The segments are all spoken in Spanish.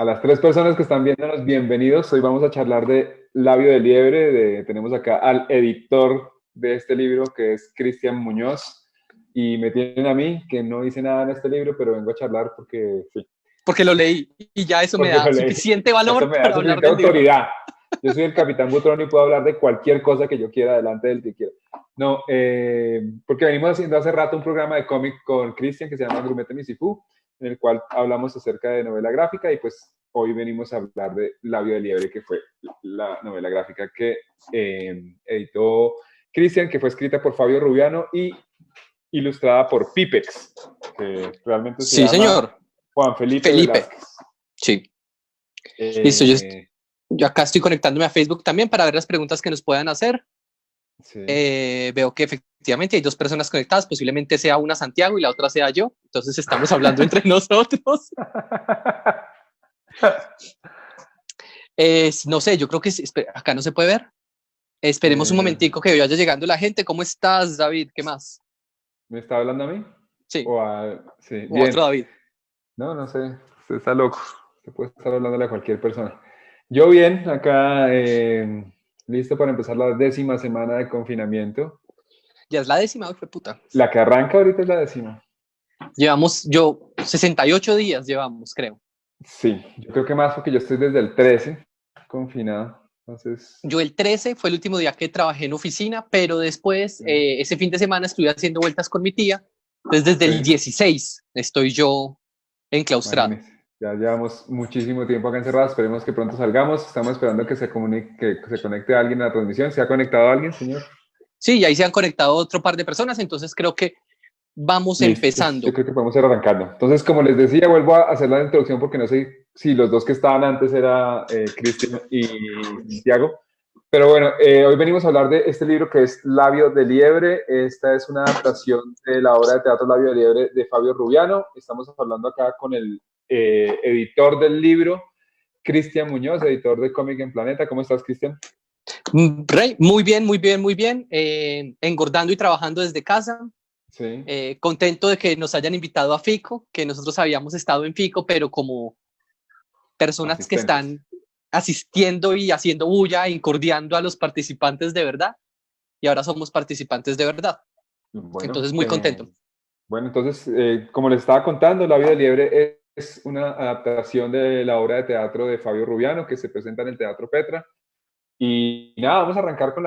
A las tres personas que están viéndonos, bienvenidos. Hoy vamos a charlar de Labio de Liebre. Tenemos acá al editor de este libro, que es Cristian Muñoz. Y me tienen a mí, que no hice nada en este libro, pero vengo a charlar porque sí. Porque lo leí y ya eso me Porque da lo leí. suficiente Eso valor me da para hablar suficiente del libro. autoridad. Yo soy el Capitán Butrón y puedo hablar de cualquier cosa que yo quiera delante del que quiera. No, porque venimos haciendo hace rato un programa de cómic con Cristian que se llama Grumete Misifú, en el cual hablamos acerca de novela gráfica y pues hoy venimos a hablar de Labio de Liebre, que fue la novela gráfica que editó Cristian, que fue escrita por Fabio Rubiano y ilustrada por Pipex, que realmente se Sí, llama señor. Juan Felipe Felipe. Velázquez. Sí. Listo, yo acá estoy conectándome a Facebook también para ver las preguntas que nos puedan hacer. Sí. Veo que efectivamente hay dos personas conectadas, posiblemente sea una Santiago y la otra sea yo, entonces estamos hablando entre nosotros. No sé, yo creo que acá no se puede ver. Esperemos un momentico que vaya llegando la gente. ¿Cómo estás, David? ¿Qué más? ¿Me está hablando a mí? Sí. Sí. O Bien. otro David. No sé. Usted está loco. Usted puede estar hablándole a cualquier persona. Yo bien, acá listo para empezar la 10ª semana de confinamiento. Ya es la 10ª, fue puta. La que arranca ahorita es la 10ª. Llevamos, 68 días llevamos, creo. Sí, yo creo que más porque yo estoy desde el 13 confinado. Entonces... Yo el 13 fue el último día que trabajé en oficina, pero después, ese fin de semana estuve haciendo vueltas con mi tía. Entonces, desde el 16 estoy yo enclaustrado. Imagínese, ya llevamos muchísimo tiempo acá encerrados. Esperemos que pronto salgamos. Estamos esperando que se conecte alguien a la transmisión. ¿Se ha conectado alguien, señor? Sí, y ahí se han conectado otro par de personas, entonces creo que vamos empezando. Yo creo que podemos ir arrancando. Entonces, como les decía, vuelvo a hacer la introducción porque no sé si los dos que estaban antes era Cristian y Santiago. Pero bueno, hoy venimos a hablar de este libro que es Labio de Liebre. Esta es una adaptación de la obra de teatro Labio de Liebre de Fabio Rubiano. Estamos hablando acá con el editor del libro, Cristian Muñoz, editor de Cómic en Planeta. ¿Cómo estás, Cristian? Rey, muy bien, muy bien, muy bien. Engordando y trabajando desde casa. Sí. Contento de que nos hayan invitado a FICO, que nosotros habíamos estado en FICO, pero como personas que están asistiendo y haciendo bulla, incordiando a los participantes de verdad, y ahora somos participantes de verdad. Bueno, entonces, muy contento. Bueno, entonces, como les estaba contando, La vida de Liebre es una adaptación de la obra de teatro de Fabio Rubiano que se presenta en el Teatro Petra. Y nada, vamos a arrancar con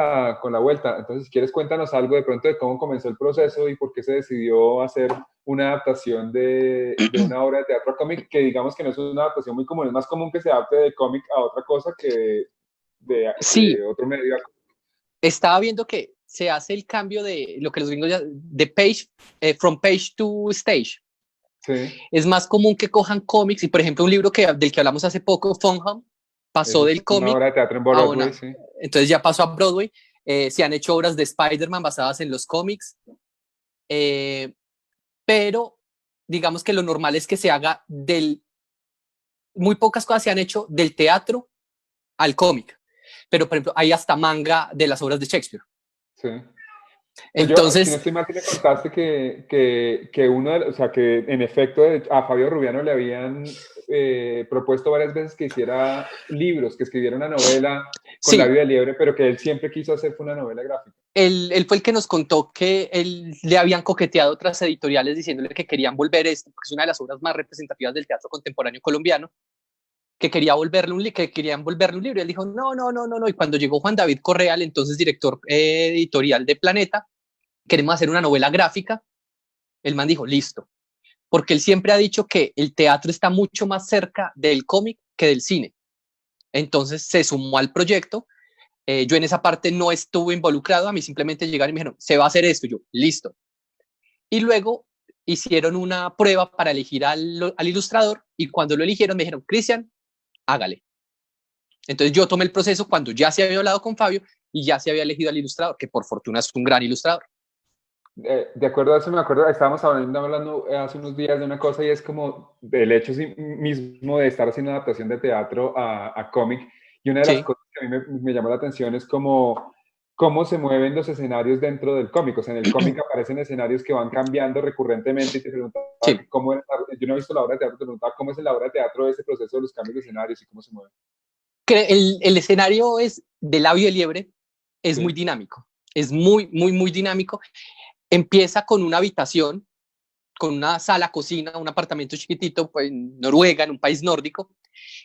la vuelta. Entonces, si quieres, cuéntanos algo de pronto de cómo comenzó el proceso y por qué se decidió hacer una adaptación de una obra de teatro a cómic, que digamos que no es una adaptación muy común, es más común que se adapte de cómic a otra cosa que de otro medio. Estaba viendo que se hace el cambio de lo que los gringos llaman de page, from page to stage. Sí. Es más común que cojan cómics y, por ejemplo, un libro del que hablamos hace poco, Fun Home, pasó del cómic. Una obra de teatro en Broadway, sí. Entonces ya pasó a Broadway. Se han hecho obras de Spider-Man basadas en los cómics. Pero digamos que lo normal es que se haga muy pocas cosas se han hecho del teatro al cómic. Pero, por ejemplo, hay hasta manga de las obras de Shakespeare. Sí. Entonces, si no estoy mal, me contaste que uno, o sea, que en efecto a Fabio Rubiano le habían propuesto varias veces que hiciera libros, que escribiera una novela con Labio de Liebre, pero que él siempre quiso hacer fue una novela gráfica. Él fue el que nos contó que él le habían coqueteado otras editoriales diciéndole que querían volver esto, porque es una de las obras más representativas del teatro contemporáneo colombiano, que querían volverle un libro. Y él dijo, no. Y cuando llegó Juan David Correa, el entonces director editorial de Planeta, queremos hacer una novela gráfica, el man dijo, listo. Porque él siempre ha dicho que el teatro está mucho más cerca del cómic que del cine. Entonces se sumó al proyecto. Yo en esa parte no estuve involucrado, a mí simplemente llegaron y me dijeron, se va a hacer esto, y yo, listo. Y luego hicieron una prueba para elegir al ilustrador, y cuando lo eligieron me dijeron, Cristian, hágale. Entonces yo tomé el proceso cuando ya se había hablado con Fabio y ya se había elegido al ilustrador, que por fortuna es un gran ilustrador. De acuerdo a eso me acuerdo, estábamos hablando hace unos días de una cosa y es como del hecho mismo de estar haciendo adaptación de teatro a cómic, y una de las cosas que a mí me llamó la atención es como cómo se mueven los escenarios dentro del cómic. O sea, en el cómic aparecen escenarios que van cambiando recurrentemente y te preguntaba Sí. cómo es, yo no he visto la obra de teatro, te preguntaba cómo es en la obra de teatro ese proceso de los cambios de escenarios y cómo se mueven. El escenario es de Labio de Liebre, es Sí, muy dinámico, es muy, muy, muy dinámico. Empieza con una habitación, con una sala, cocina, un apartamento chiquitito, pues en Noruega, en un país nórdico,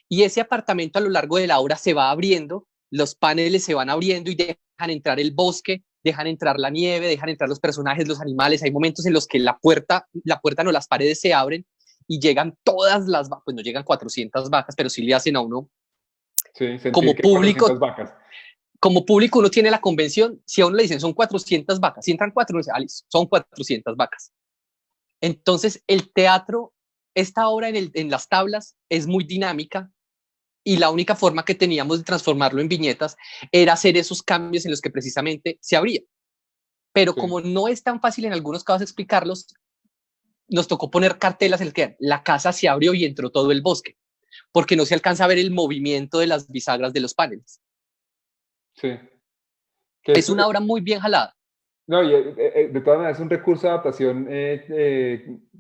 y ese apartamento a lo largo de la obra se va abriendo, los paneles se van abriendo y dejan entrar el bosque, dejan entrar la nieve, dejan entrar los personajes, los animales. Hay momentos en los que la puerta no, las paredes se abren y llegan todas las vacas, pues no llegan 400 vacas, pero sí le hacen a uno sí, sentir como que hay 400 público. vacas. Como público uno tiene la convención, si a uno le dicen son 400 vacas, si entran 4, uno dice, ah, listo, son 400 vacas. Entonces el teatro, esta obra en las tablas es muy dinámica, y la única forma que teníamos de transformarlo en viñetas era hacer esos cambios en los que precisamente se abría. Pero Sí. como no es tan fácil en algunos casos explicarlos, nos tocó poner cartelas en el que la casa se abrió y entró todo el bosque, porque no se alcanza a ver el movimiento de las bisagras de los paneles. Sí. Que Es una obra muy bien jalada. no, y de todas maneras es un recurso de adaptación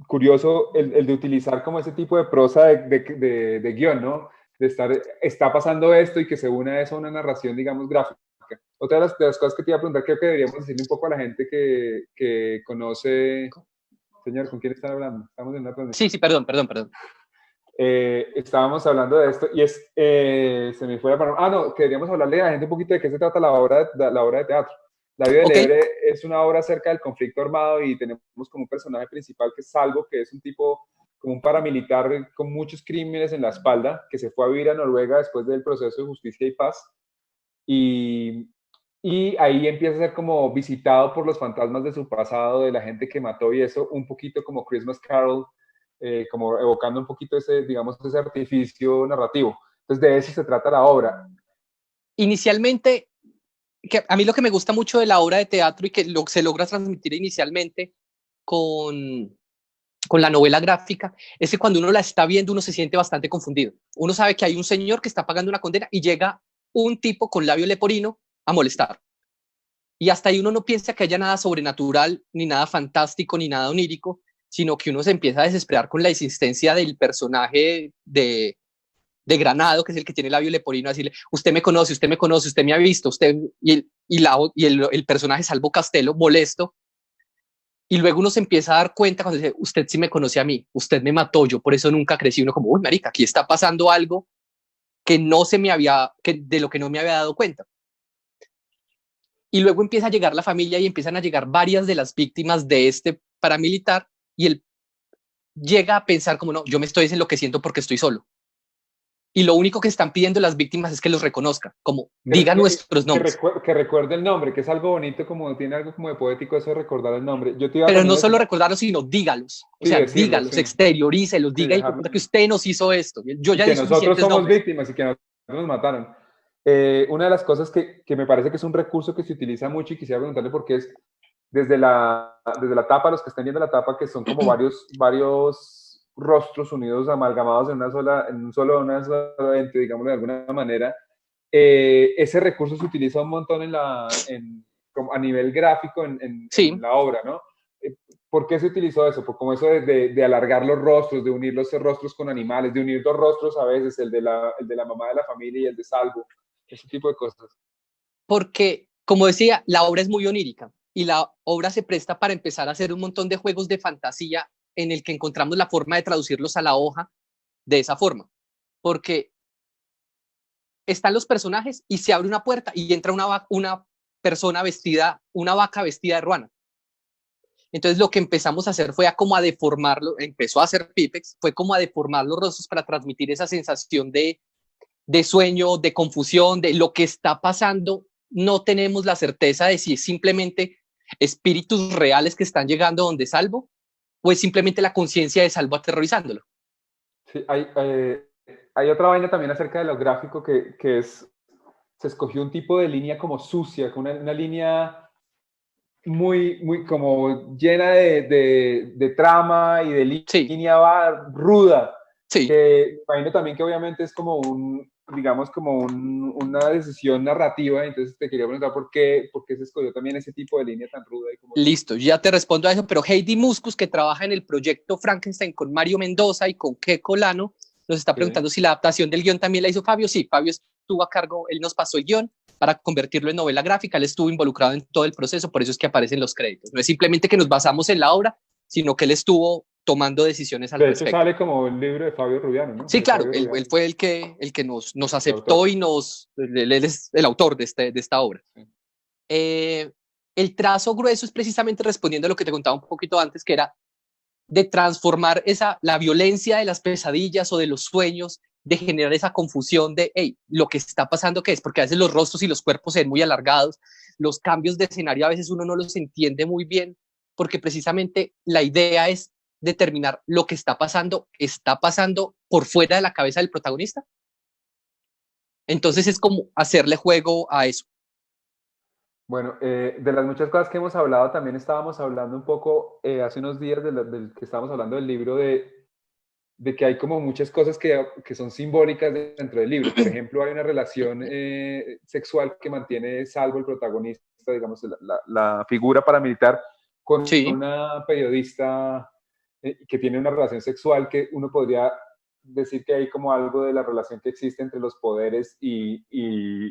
curioso el de utilizar como ese tipo de prosa de guión, ¿no? De estar, está pasando esto y que se une a eso a una narración, digamos, gráfica. Otra de las cosas que te iba a preguntar, creo que deberíamos decirle un poco a la gente que conoce... Señor, ¿con quién están hablando? Estamos en una transmisión. Sí, perdón. Estábamos hablando de esto y se me fue la palabra. No, queríamos hablarle a la gente un poquito de qué se trata la obra de teatro. La vida de Ok. Lebre es una obra acerca del conflicto armado y tenemos como un personaje principal que es Salvo, que es un tipo como un paramilitar con muchos crímenes en la espalda, que se fue a vivir a Noruega después del proceso de justicia y paz. Y, y ahí empieza a ser como visitado por los fantasmas de su pasado, de la gente que mató y eso, un poquito como Christmas Carol, como evocando un poquito ese, digamos, ese artificio narrativo. Entonces de eso se trata la obra. Inicialmente, que a mí lo que me gusta mucho de la obra de teatro y que se logra transmitir inicialmente con, con la novela gráfica es que cuando uno la está viendo uno se siente bastante confundido. Uno sabe que hay un señor que está pagando una condena y llega un tipo con labio leporino a molestar. Y hasta ahí uno no piensa que haya nada sobrenatural, ni nada fantástico, ni nada onírico, sino que uno se empieza a desesperar con la insistencia del personaje de Granado, que es el que tiene el labio leporino, a decirle, usted me conoce, usted me ha visto, usted, el personaje Salvo Castelo, molesto, y luego uno se empieza a dar cuenta cuando dice, usted sí me conoce a mí, usted me mató, yo por eso nunca crecí, uno como, uy, marica, aquí está pasando algo que no se me había, de lo que no me había dado cuenta. Y luego empieza a llegar la familia y empiezan a llegar varias de las víctimas de este paramilitar, y él llega a pensar como, no, yo me estoy enloqueciendo porque estoy solo. Y lo único que están pidiendo las víctimas es que los reconozca, como diga nuestros nombres. Que recuerde el nombre, que es algo bonito, como tiene algo como de poético eso de recordar el nombre. Yo te iba Pero también no a decir, solo recordarlos, sino dígalos. O sí, sea, decirlo, dígalos, sí, exteriorícelos, sí, diga y dejarlo. que usted nos hizo esto. Yo Y ya que di nosotros suficientes somos nombres. víctimas y que nosotros nos mataron. Una de las cosas que me parece que es un recurso que se utiliza mucho y quisiera preguntarle por qué es desde la tapa, los que están viendo la tapa, que son como varios rostros unidos, amalgamados en un solo ente, digámoslo de alguna manera. Ese recurso se utiliza un montón como a nivel gráfico en Sí, la obra, ¿no? ¿Por qué se utilizó eso? Por como eso de alargar los rostros, de unir los rostros con animales, de unir dos rostros a veces, el de la mamá de la familia y el de Salvo, ese tipo de cosas. porque, como decía, la obra es muy onírica y la obra se presta para empezar a hacer un montón de juegos de fantasía en el que encontramos la forma de traducirlos a la hoja de esa forma. Porque están los personajes y se abre una puerta y entra una persona vestida, una vaca vestida de ruana. Entonces lo que empezamos a hacer fue a como a deformarlo, empezó a hacer Pipex, fue como a deformar los rostros para transmitir esa sensación de sueño, de confusión, de lo que está pasando. No tenemos la certeza de si es simplemente espíritus reales que están llegando donde Salvo o es simplemente la conciencia de Salvo aterrorizándolo. Sí, hay otra vaina también acerca de lo gráfico que se escogió un tipo de línea como sucia, con una línea muy como llena de trama y de Sí, línea ruda. Sí. que imagino también que obviamente es como digamos, una decisión narrativa, entonces te quería preguntar por qué se escogió también ese tipo de línea tan ruda y como tan... Listo, ya te respondo a eso, pero Heidi Muscus, que trabaja en el proyecto Frankenstein con Mario Mendoza y con Keiko Lano, nos está preguntando si la adaptación del guión también la hizo Fabio. Sí, Fabio estuvo a cargo, él nos pasó el guión para convertirlo en novela gráfica, él estuvo involucrado en todo el proceso, por eso es que aparecen los créditos. No es simplemente que nos basamos en la obra, sino que él estuvo tomando decisiones al De hecho, respecto. sale como el libro de Fabio Rubiano, ¿no? Sí, De claro, Fabio él Rubiano, fue el que nos el aceptó autor. y él es el autor de esta obra. Sí. El trazo grueso es precisamente respondiendo a lo que te contaba un poquito antes, que era de transformar la violencia de las pesadillas o de los sueños, de generar esa confusión de, hey, lo que está pasando, ¿qué es? Porque a veces los rostros y los cuerpos se ven muy alargados, los cambios de escenario a veces uno no los entiende muy bien, porque precisamente la idea es determinar lo que está pasando por fuera de la cabeza del protagonista. Entonces es como hacerle juego a eso. Bueno, de las muchas cosas que hemos hablado, también estábamos hablando un poco hace unos días del que estábamos hablando del libro de que hay como muchas cosas que son simbólicas dentro del libro. Por ejemplo, hay una relación sexual que mantiene Salvo, el protagonista, digamos, la figura paramilitar, con Sí, una periodista que tiene una relación sexual que uno podría decir que hay como algo de la relación que existe entre los poderes y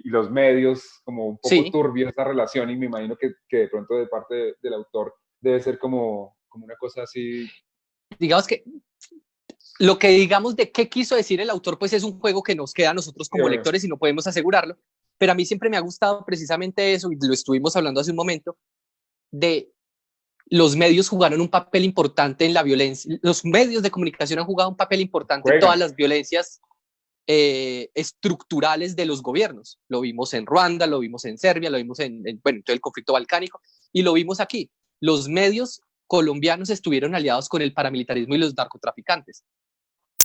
los medios, como un poco sí. turbio esa relación, y me imagino que de pronto de parte del autor debe ser como una cosa así. Digamos que lo que digamos de qué quiso decir el autor, pues es un juego que nos queda a nosotros Sí, como obvio. lectores y no podemos asegurarlo, pero a mí siempre me ha gustado precisamente eso, y lo estuvimos hablando hace un momento, de los medios jugaron un papel importante en la violencia, los medios de comunicación han jugado un papel importante en todas Juegan. las violencias estructurales de los gobiernos. Lo vimos en Ruanda, lo vimos en Serbia, lo vimos bueno, en todo el conflicto balcánico, y lo vimos aquí. Los medios colombianos estuvieron aliados con el paramilitarismo y los narcotraficantes.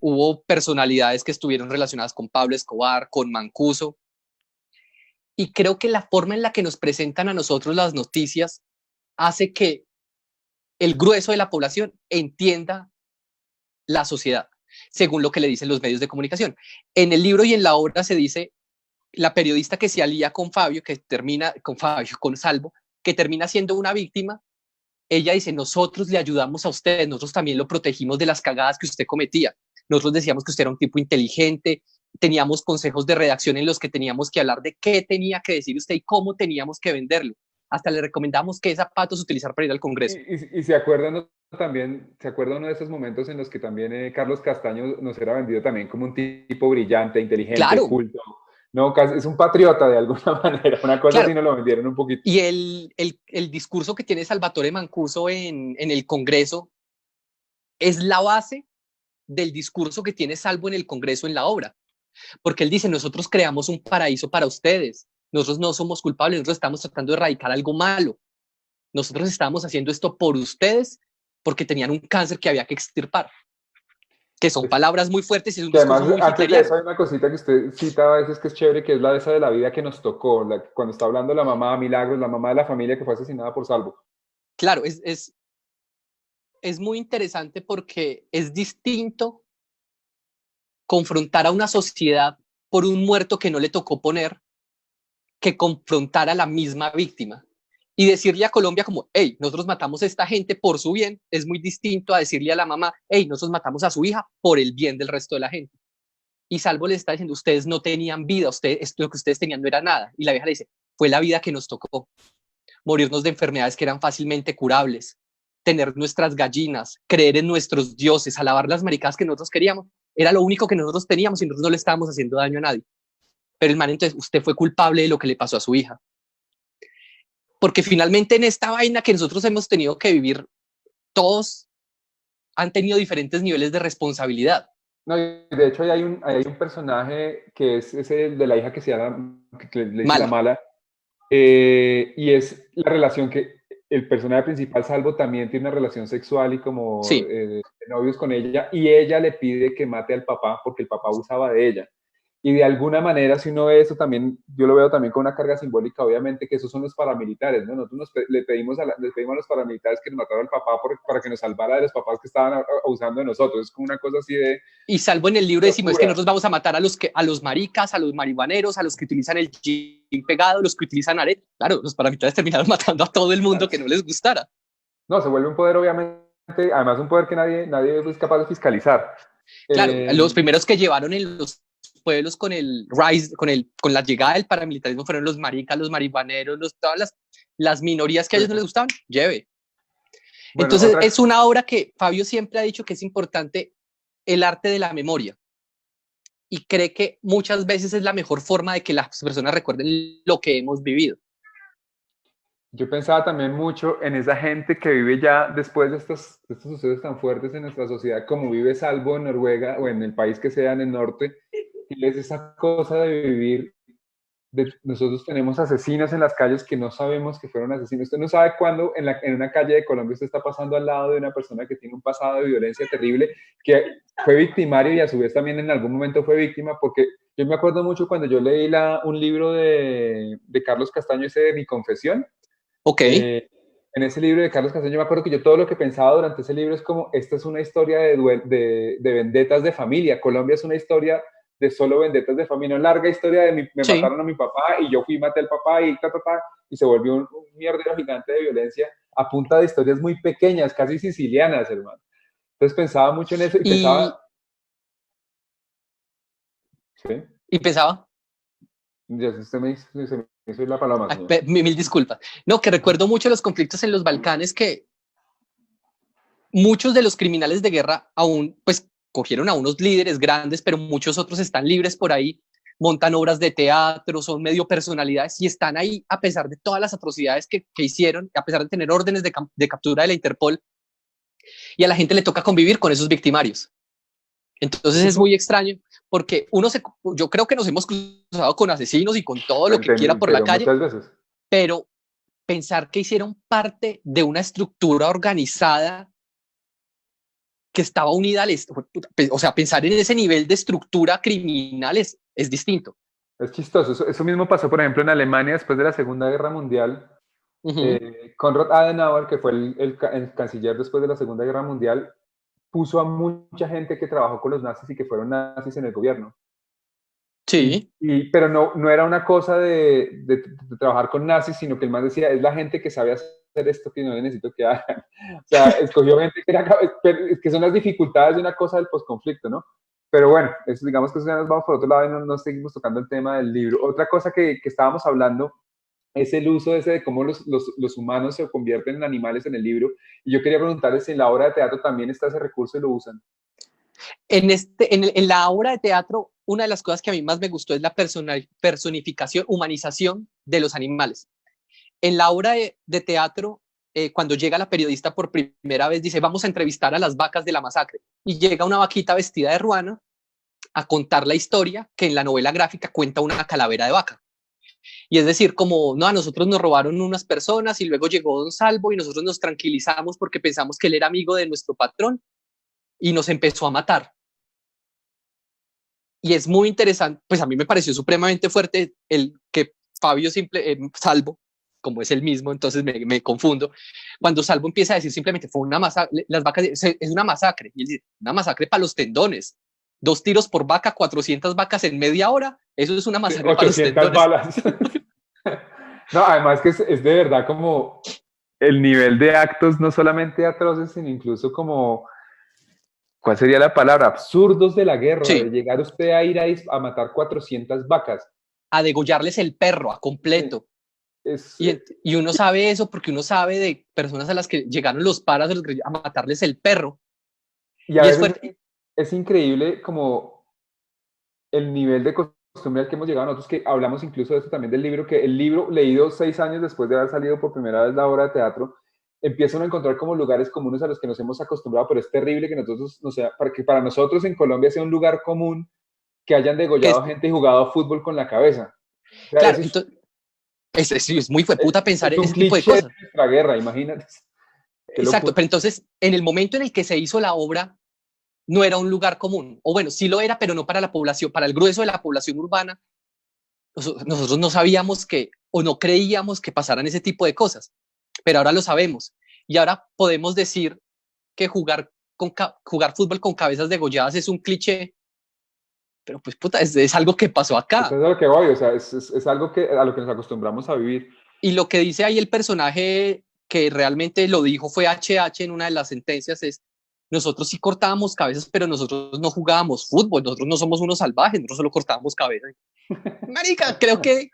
Hubo personalidades que estuvieron relacionadas con Pablo Escobar, con Mancuso, y creo que la forma en la que nos presentan a nosotros las noticias hace que el grueso de la población entienda la sociedad, según lo que le dicen los medios de comunicación. En el libro y en la obra se dice la periodista que se alía con Fabio, con Salvo, que termina siendo una víctima. Ella dice, nosotros le ayudamos a usted, nosotros también lo protegimos de las cagadas que usted cometía. Nosotros decíamos que usted era un tipo inteligente, teníamos consejos de redacción en los que teníamos que hablar de qué tenía que decir usted y cómo teníamos que venderlo. Hasta le recomendamos qué zapatos utilizar para ir al Congreso. Y se acuerdan también, se acuerda uno de esos momentos en los que también Carlos Castaño nos era vendido también como un tipo brillante, inteligente, Claro, culto. No, es un patriota de alguna manera, una cosa así claro. nos lo vendieron un poquito. Y el discurso que tiene Salvatore Mancuso en el Congreso es la base del discurso que tiene Salvo en el Congreso en la obra. Porque él dice, nosotros creamos un paraíso para ustedes, nosotros no somos culpables, nosotros estamos tratando de erradicar algo malo, nosotros estamos haciendo esto por ustedes porque tenían un cáncer que había que extirpar, que son Es palabras muy fuertes y es un que discurso además, muy antes de hitleriano. eso hay una cosita que usted cita a veces que es chévere, que es la de esa de la vida que nos tocó, cuando está hablando la mamá Milagros, la mamá de la familia que fue asesinada por Salvo. Claro, es muy interesante porque es distinto confrontar a una sociedad por un muerto que no le tocó poner que confrontar a la misma víctima. Y decirle a Colombia como, hey, nosotros matamos a esta gente por su bien, es muy distinto a decirle a la mamá, hey, nosotros matamos a su hija por el bien del resto de la gente. Y Salvo le está diciendo, ustedes no tenían vida, lo que ustedes tenían no era nada. Y la vieja le dice, fue la vida que nos tocó, morirnos de enfermedades que eran fácilmente curables, tener nuestras gallinas, creer en nuestros dioses, alabar las maricadas que nosotros queríamos. Era lo único que nosotros teníamos y nosotros no le estábamos haciendo daño a nadie. Pero el man, entonces, usted fue culpable de lo que le pasó a su hija. Porque finalmente en esta vaina que nosotros hemos tenido que vivir, todos han tenido diferentes niveles de responsabilidad. No, de hecho, hay un personaje que es ese de la hija que se llama, que le dice la Mala. mala, y es la relación que el personaje principal, Salvo, también tiene una relación sexual y como Sí, de novios con ella, y ella le pide que mate al papá porque el papá abusaba de ella. Y de alguna manera, si uno ve eso también, yo lo veo también con una carga simbólica, obviamente, que esos son los paramilitares, ¿no? Nosotros les pedimos a los paramilitares que nos mataran al papá para que nos salvara de los papás que estaban abusando de nosotros. Es como una cosa así de... Y salvo en el libro decimos es que locura. nosotros vamos a matar a los maricas, a los marihuaneros, a los que utilizan el jean pegado, los que utilizan aret. Claro, los paramilitares terminaron matando a todo el mundo que no les gustara. No, se vuelve un poder, obviamente, además un poder que nadie es capaz de fiscalizar. Claro, los primeros que llevaron en los pueblos con el rise, con la llegada del paramilitarismo fueron los maricas, los marihuaneros, todas las minorías que a ellos no les gustaban, lleve. Bueno, entonces es una obra que Fabio siempre ha dicho que es importante el arte de la memoria y cree que muchas veces es la mejor forma de que las personas recuerden lo que hemos vivido. Yo pensaba también mucho en esa gente que vive ya después de estos sucesos tan fuertes en nuestra sociedad, como vive Salvo en Noruega o en el país que sea en el norte, y es esa cosa de vivir. Nosotros tenemos asesinos en las calles que no sabemos que fueron asesinos. Usted no sabe cuándo en una calle de Colombia usted está pasando al lado de una persona que tiene un pasado de violencia terrible, que fue victimario y a su vez también en algún momento fue víctima, porque yo me acuerdo mucho cuando yo leí un libro de Carlos Castaño, ese de Mi Confesión. Ok. En ese libro de Carlos Castaño, yo me acuerdo que yo todo lo que pensaba durante ese libro es como, esta es una historia de vendetas de familia. Colombia es una historia de solo vendetas de familia, una larga historia de me mataron a mi papá y yo fui y maté al papá y se volvió un mierdero gigante de violencia a punta de historias muy pequeñas, casi sicilianas, hermano. Entonces pensaba mucho en eso y pensaba... ¿Sí? ¿Y pensaba? Ya usted me dice, soy la paloma. Mil disculpas. No, que recuerdo mucho los conflictos en los Balcanes, que muchos de los criminales de guerra aún, pues, cogieron a unos líderes grandes, pero muchos otros están libres por ahí, montan obras de teatro, son medio personalidades y están ahí a pesar de todas las atrocidades que hicieron, a pesar de tener órdenes de captura de la Interpol, y a la gente le toca convivir con esos victimarios. Entonces es muy extraño porque yo creo que nos hemos cruzado con asesinos y con todo lo que quiera por la calle, pero pensar que hicieron parte de una estructura organizada que estaba unida al... O sea, pensar en ese nivel de estructura criminal es distinto. Es chistoso. Eso mismo pasó, por ejemplo, en Alemania después de la Segunda Guerra Mundial. Konrad Adenauer, que fue el canciller después de la Segunda Guerra Mundial, puso a mucha gente que trabajó con los nazis y que fueron nazis en el gobierno. Sí. Pero no era una cosa de trabajar con nazis, sino que el man decía, es la gente que sabe hacer esto que no necesito que hagan. O sea, escogió gente que son las dificultades de una cosa del posconflicto, ¿no? Pero bueno, eso, digamos que eso ya nos vamos por otro lado y no seguimos tocando el tema del libro. Otra cosa que estábamos hablando es el uso ese de cómo los humanos se convierten en animales en el libro. Y yo quería preguntarles si en la obra de teatro también está ese recurso y lo usan. En la obra de teatro, una de las cosas que a mí más me gustó es la personificación, humanización de los animales. En la obra de teatro, cuando llega la periodista por primera vez, dice, vamos a entrevistar a las vacas de la masacre. Y llega una vaquita vestida de ruana a contar la historia que en la novela gráfica cuenta una calavera de vaca. Y es decir, como, no, a nosotros nos robaron unas personas y luego llegó Don Salvo y nosotros nos tranquilizamos porque pensamos que él era amigo de nuestro patrón y nos empezó a matar. Y es muy interesante, pues a mí me pareció supremamente fuerte el que Fabio Salvo, como es el mismo, entonces me confundo, cuando Salvo empieza a decir simplemente, fue una masacre, las vacas, es una masacre, y él dice, una masacre para los tendones, 2 tiros por vaca, 400 vacas en media hora, eso es una masacre para los tendones. 800 balas. No, además que es de verdad como el nivel de actos no solamente atroces, sino incluso como, ¿cuál sería la palabra? Absurdos de la guerra, sí. De llegar usted a ir a matar 400 vacas. A degollarles el perro a completo. Y uno sabe eso porque uno sabe de personas a las que llegaron los paras a matarles el perro. Y es increíble como el nivel de costumbre al que hemos llegado nosotros, que hablamos incluso de eso también del libro, que el libro leído 6 años después de haber salido por primera vez la obra de teatro, empiezan a encontrar como lugares comunes a los que nos hemos acostumbrado, pero es terrible que nosotros, o sea, para nosotros en Colombia sea un lugar común que hayan degollado gente y jugado fútbol con la cabeza. O sea, claro, es muy fueputa pensar en ese tipo de cosas. Es nuestra guerra, imagínate. Exacto, pero entonces, en el momento en el que se hizo la obra, no era un lugar común. O bueno, sí lo era, pero no para la población, para el grueso de la población urbana. Nosotros no sabíamos que, o no creíamos que pasaran ese tipo de cosas, pero ahora lo sabemos. Y ahora podemos decir que jugar fútbol con cabezas degolladas es un cliché, pero pues puta, es algo que pasó acá. Eso es a lo que voy, o sea, es algo a lo que nos acostumbramos a vivir. Y lo que dice ahí el personaje que realmente lo dijo fue HH en una de las sentencias es, nosotros sí cortábamos cabezas, pero nosotros no jugábamos fútbol, nosotros no somos unos salvajes, nosotros solo cortábamos cabezas. Marica, creo que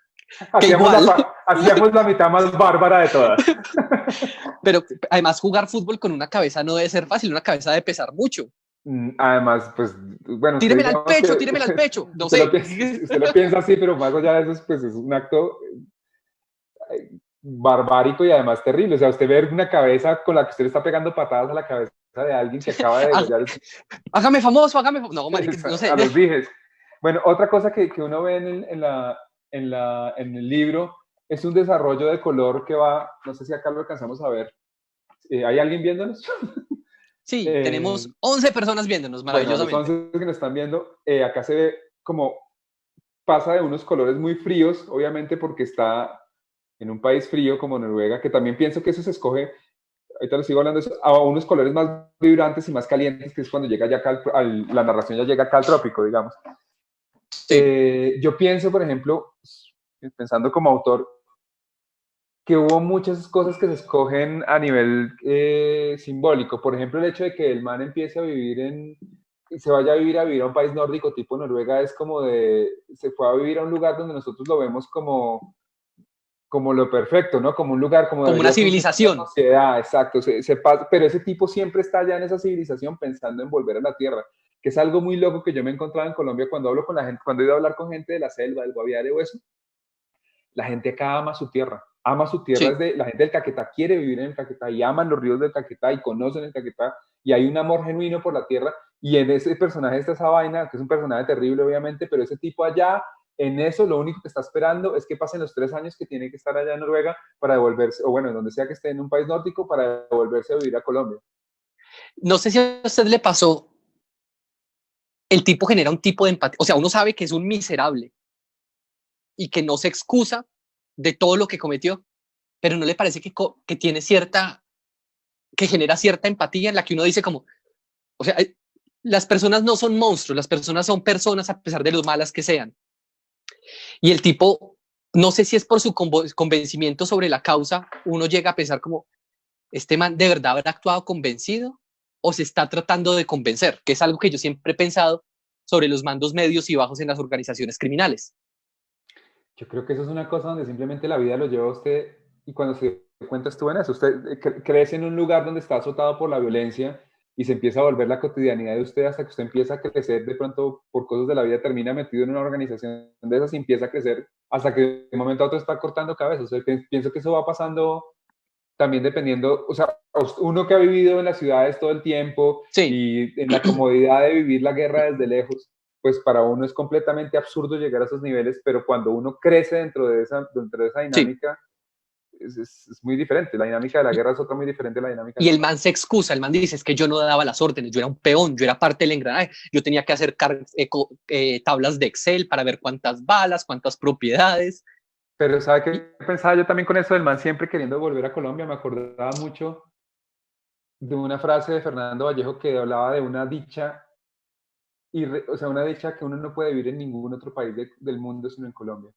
hacíamos la mitad más bárbara de todas. Pero además jugar fútbol con una cabeza no debe ser fácil, una cabeza debe pesar mucho. Además, pues, bueno, tíremela al pecho, tíremela al pecho, no sé. Usted lo piensa así, pero más allá de eso, pues es un acto barbárico y además terrible. O sea, usted ver una cabeza con la que usted le está pegando patadas a la cabeza de alguien que acaba de degollar. Hágame famoso. No, marica, no sé. A los dijes. Bueno, otra cosa que uno ve en el libro es un desarrollo de color que va, no sé si acá lo alcanzamos a ver. ¿Hay alguien viéndonos? Sí, tenemos 11 personas viéndonos, maravillosamente. Bueno, los 11 que nos están viendo, acá se ve como pasa de unos colores muy fríos, obviamente porque está en un país frío como Noruega, que también pienso que eso se escoge, ahorita lo sigo hablando, a unos colores más vibrantes y más calientes, que es cuando llega ya acá la narración ya llega acá al trópico, digamos. Sí. Yo pienso, por ejemplo, pensando como autor, que hubo muchas cosas que se escogen a nivel simbólico. Por ejemplo, el hecho de que el man empiece a vivir se vaya a vivir a un país nórdico tipo Noruega, es como se fue a vivir a un lugar donde nosotros lo vemos como lo perfecto, ¿no? Como un lugar, como una civilización. Una sociedad, exacto. Pero ese tipo siempre está ya en esa civilización pensando en volver a la tierra, que es algo muy loco que yo me he encontrado en Colombia cuando hablo con la gente, cuando he ido a hablar con gente de la selva, del Guaviare o eso. La gente acá ama su tierra. Sí. La gente del Caquetá quiere vivir en el Caquetá y aman los ríos del Caquetá y conocen el Caquetá y hay un amor genuino por la tierra y en ese personaje está esa vaina, que es un personaje terrible obviamente, pero ese tipo allá, en eso lo único que está esperando es que pasen los 3 años que tiene que estar allá en Noruega para devolverse, o bueno, en donde sea que esté en un país nórdico para devolverse a vivir a Colombia. No sé si a usted le pasó, el tipo genera un tipo de empatía, o sea, uno sabe que es un miserable y que no se excusa de todo lo que cometió, pero no le parece que tiene que genera cierta empatía en la que uno dice como, o sea, las personas no son monstruos, las personas son personas a pesar de lo malas que sean. Y el tipo, no sé si es por su convencimiento sobre la causa, uno llega a pensar como, este man de verdad habrá actuado convencido o se está tratando de convencer, que es algo que yo siempre he pensado sobre los mandos medios y bajos en las organizaciones criminales. Yo creo que eso es una cosa donde simplemente la vida lo lleva a usted y cuando se cuenta estuvo en eso. Usted crece en un lugar donde está azotado por la violencia y se empieza a volver la cotidianidad de usted hasta que usted empieza a crecer, de pronto por cosas de la vida termina metido en una organización de esas y empieza a crecer hasta que de un momento a otro está cortando cabezas. O sea, pienso que eso va pasando también dependiendo, o sea, uno que ha vivido en las ciudades todo el tiempo sí. Y en la comodidad de vivir la guerra desde lejos, pues para uno es completamente absurdo llegar a esos niveles, pero cuando uno crece dentro de esa dinámica, sí. es muy diferente. La dinámica de la guerra es otra muy diferente a la dinámica. Y el man se excusa, el man dice, es que yo no daba las órdenes, yo era un peón, yo era parte del engranaje, yo tenía que hacer tablas de Excel para ver cuántas balas, cuántas propiedades. Pero ¿sabe qué pensaba yo también con eso del man siempre queriendo volver a Colombia? Me acordaba mucho de una frase de Fernando Vallejo que hablaba de una dicha, o sea, una dicha que uno no puede vivir en ningún otro país del mundo sino en Colombia.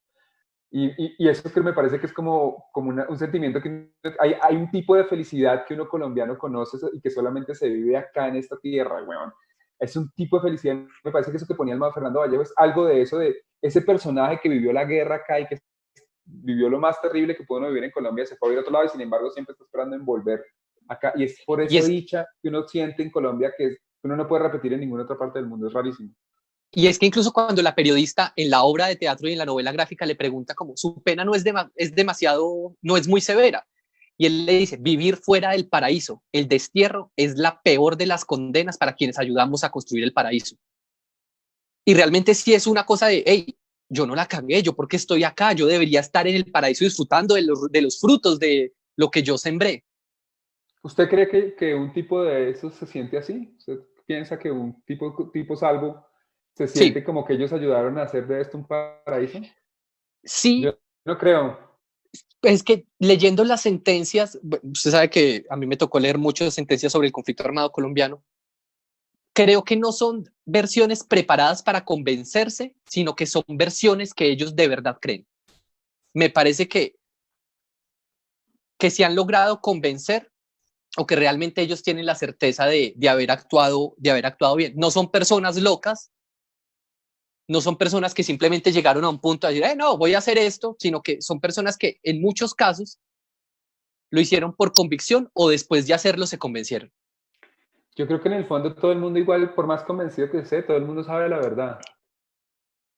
Y eso que me parece que es como un sentimiento que hay un tipo de felicidad que uno colombiano conoce y que solamente se vive acá en esta tierra, weón. Es un tipo de felicidad, me parece que eso que ponía el Fernando Vallejo es algo de eso, de ese personaje que vivió la guerra acá y que vivió lo más terrible que pudo uno vivir en Colombia, se fue a vivir a otro lado y sin embargo siempre está esperando en volver acá. Y es por esa dicha que uno siente en Colombia que uno no puede repetir en ninguna otra parte del mundo, es rarísimo. Y es que incluso cuando la periodista en la obra de teatro y en la novela gráfica le pregunta como su pena no es demasiado, no es muy severa. Y él le dice, vivir fuera del paraíso, el destierro es la peor de las condenas para quienes ayudamos a construir el paraíso. Y realmente sí es una cosa de, hey, yo no la cagué, yo porque estoy acá, yo debería estar en el paraíso disfrutando de los frutos de lo que yo sembré. ¿Usted cree que un tipo de eso se siente así? piensa que un tipo Salvo se Sí, siente como que ellos ayudaron a hacer de esto un paraíso? sí, Yo no creo. es que leyendo las sentencias, usted sabe que a mí me tocó leer muchas sentencias sobre el conflicto armado colombiano. Creo que no son versiones preparadas para convencerse, sino que son versiones que ellos de verdad creen. Me parece que se han logrado convencer o que realmente ellos tienen la certeza de haber actuado bien. No son personas locas, no son personas que simplemente llegaron a un punto a decir, no, voy a hacer esto, sino que son personas que en muchos casos lo hicieron por convicción o después de hacerlo se convencieron. Yo creo que en el fondo todo el mundo igual, por más convencido que esté, todo el mundo sabe la verdad.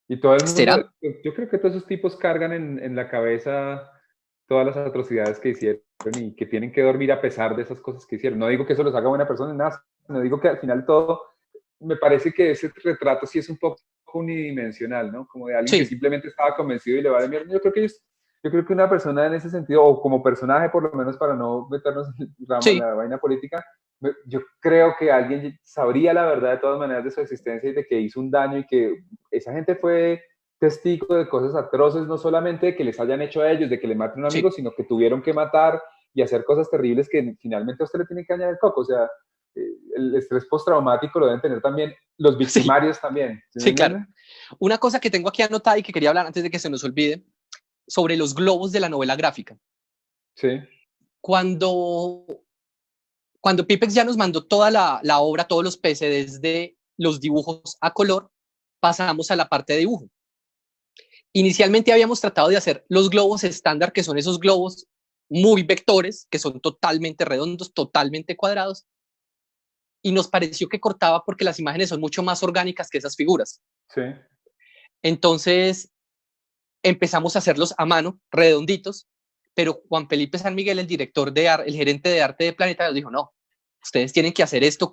Y todo el mundo, ¿Será? yo creo que todos esos tipos cargan en la cabeza todas las atrocidades que hicieron y que tienen que dormir a pesar de esas cosas que hicieron. No digo que eso los haga buena persona ni nada, no digo que al final todo, me parece que ese retrato sí es un poco unidimensional, ¿no? Como de alguien que Sí, simplemente estaba convencido y le va de mierda. Yo creo que una persona en ese sentido, o como personaje por lo menos para no meternos en sí, la vaina política, yo creo que alguien sabría la verdad de todas maneras de su existencia y de que hizo un daño y que esa gente fue testigo de cosas atroces, no solamente de que les hayan hecho a ellos, de que le maten a un amigo, sí, sino que tuvieron que matar y hacer cosas terribles que finalmente a usted le tiene que añadir coco. O sea, el estrés postraumático lo deben tener también los sí, victimarios también. ¿Sí me sí, claro. entienden? Una cosa que tengo aquí anotada y que quería hablar antes de que se nos olvide, sobre los globos de la novela gráfica. Sí, Cuando, cuando Pipex ya nos mandó toda la obra, todos los PCDs de los dibujos a color, pasamos a la parte de dibujo. Inicialmente habíamos tratado de hacer los globos estándar, que son esos globos muy vectores, que son totalmente redondos, totalmente cuadrados, y nos pareció que cortaba porque las imágenes son mucho más orgánicas que esas figuras. sí. Entonces empezamos a hacerlos a mano, redonditos, pero Juan Felipe San Miguel, el director el gerente de arte de Planeta, nos dijo, no, ustedes tienen que hacer esto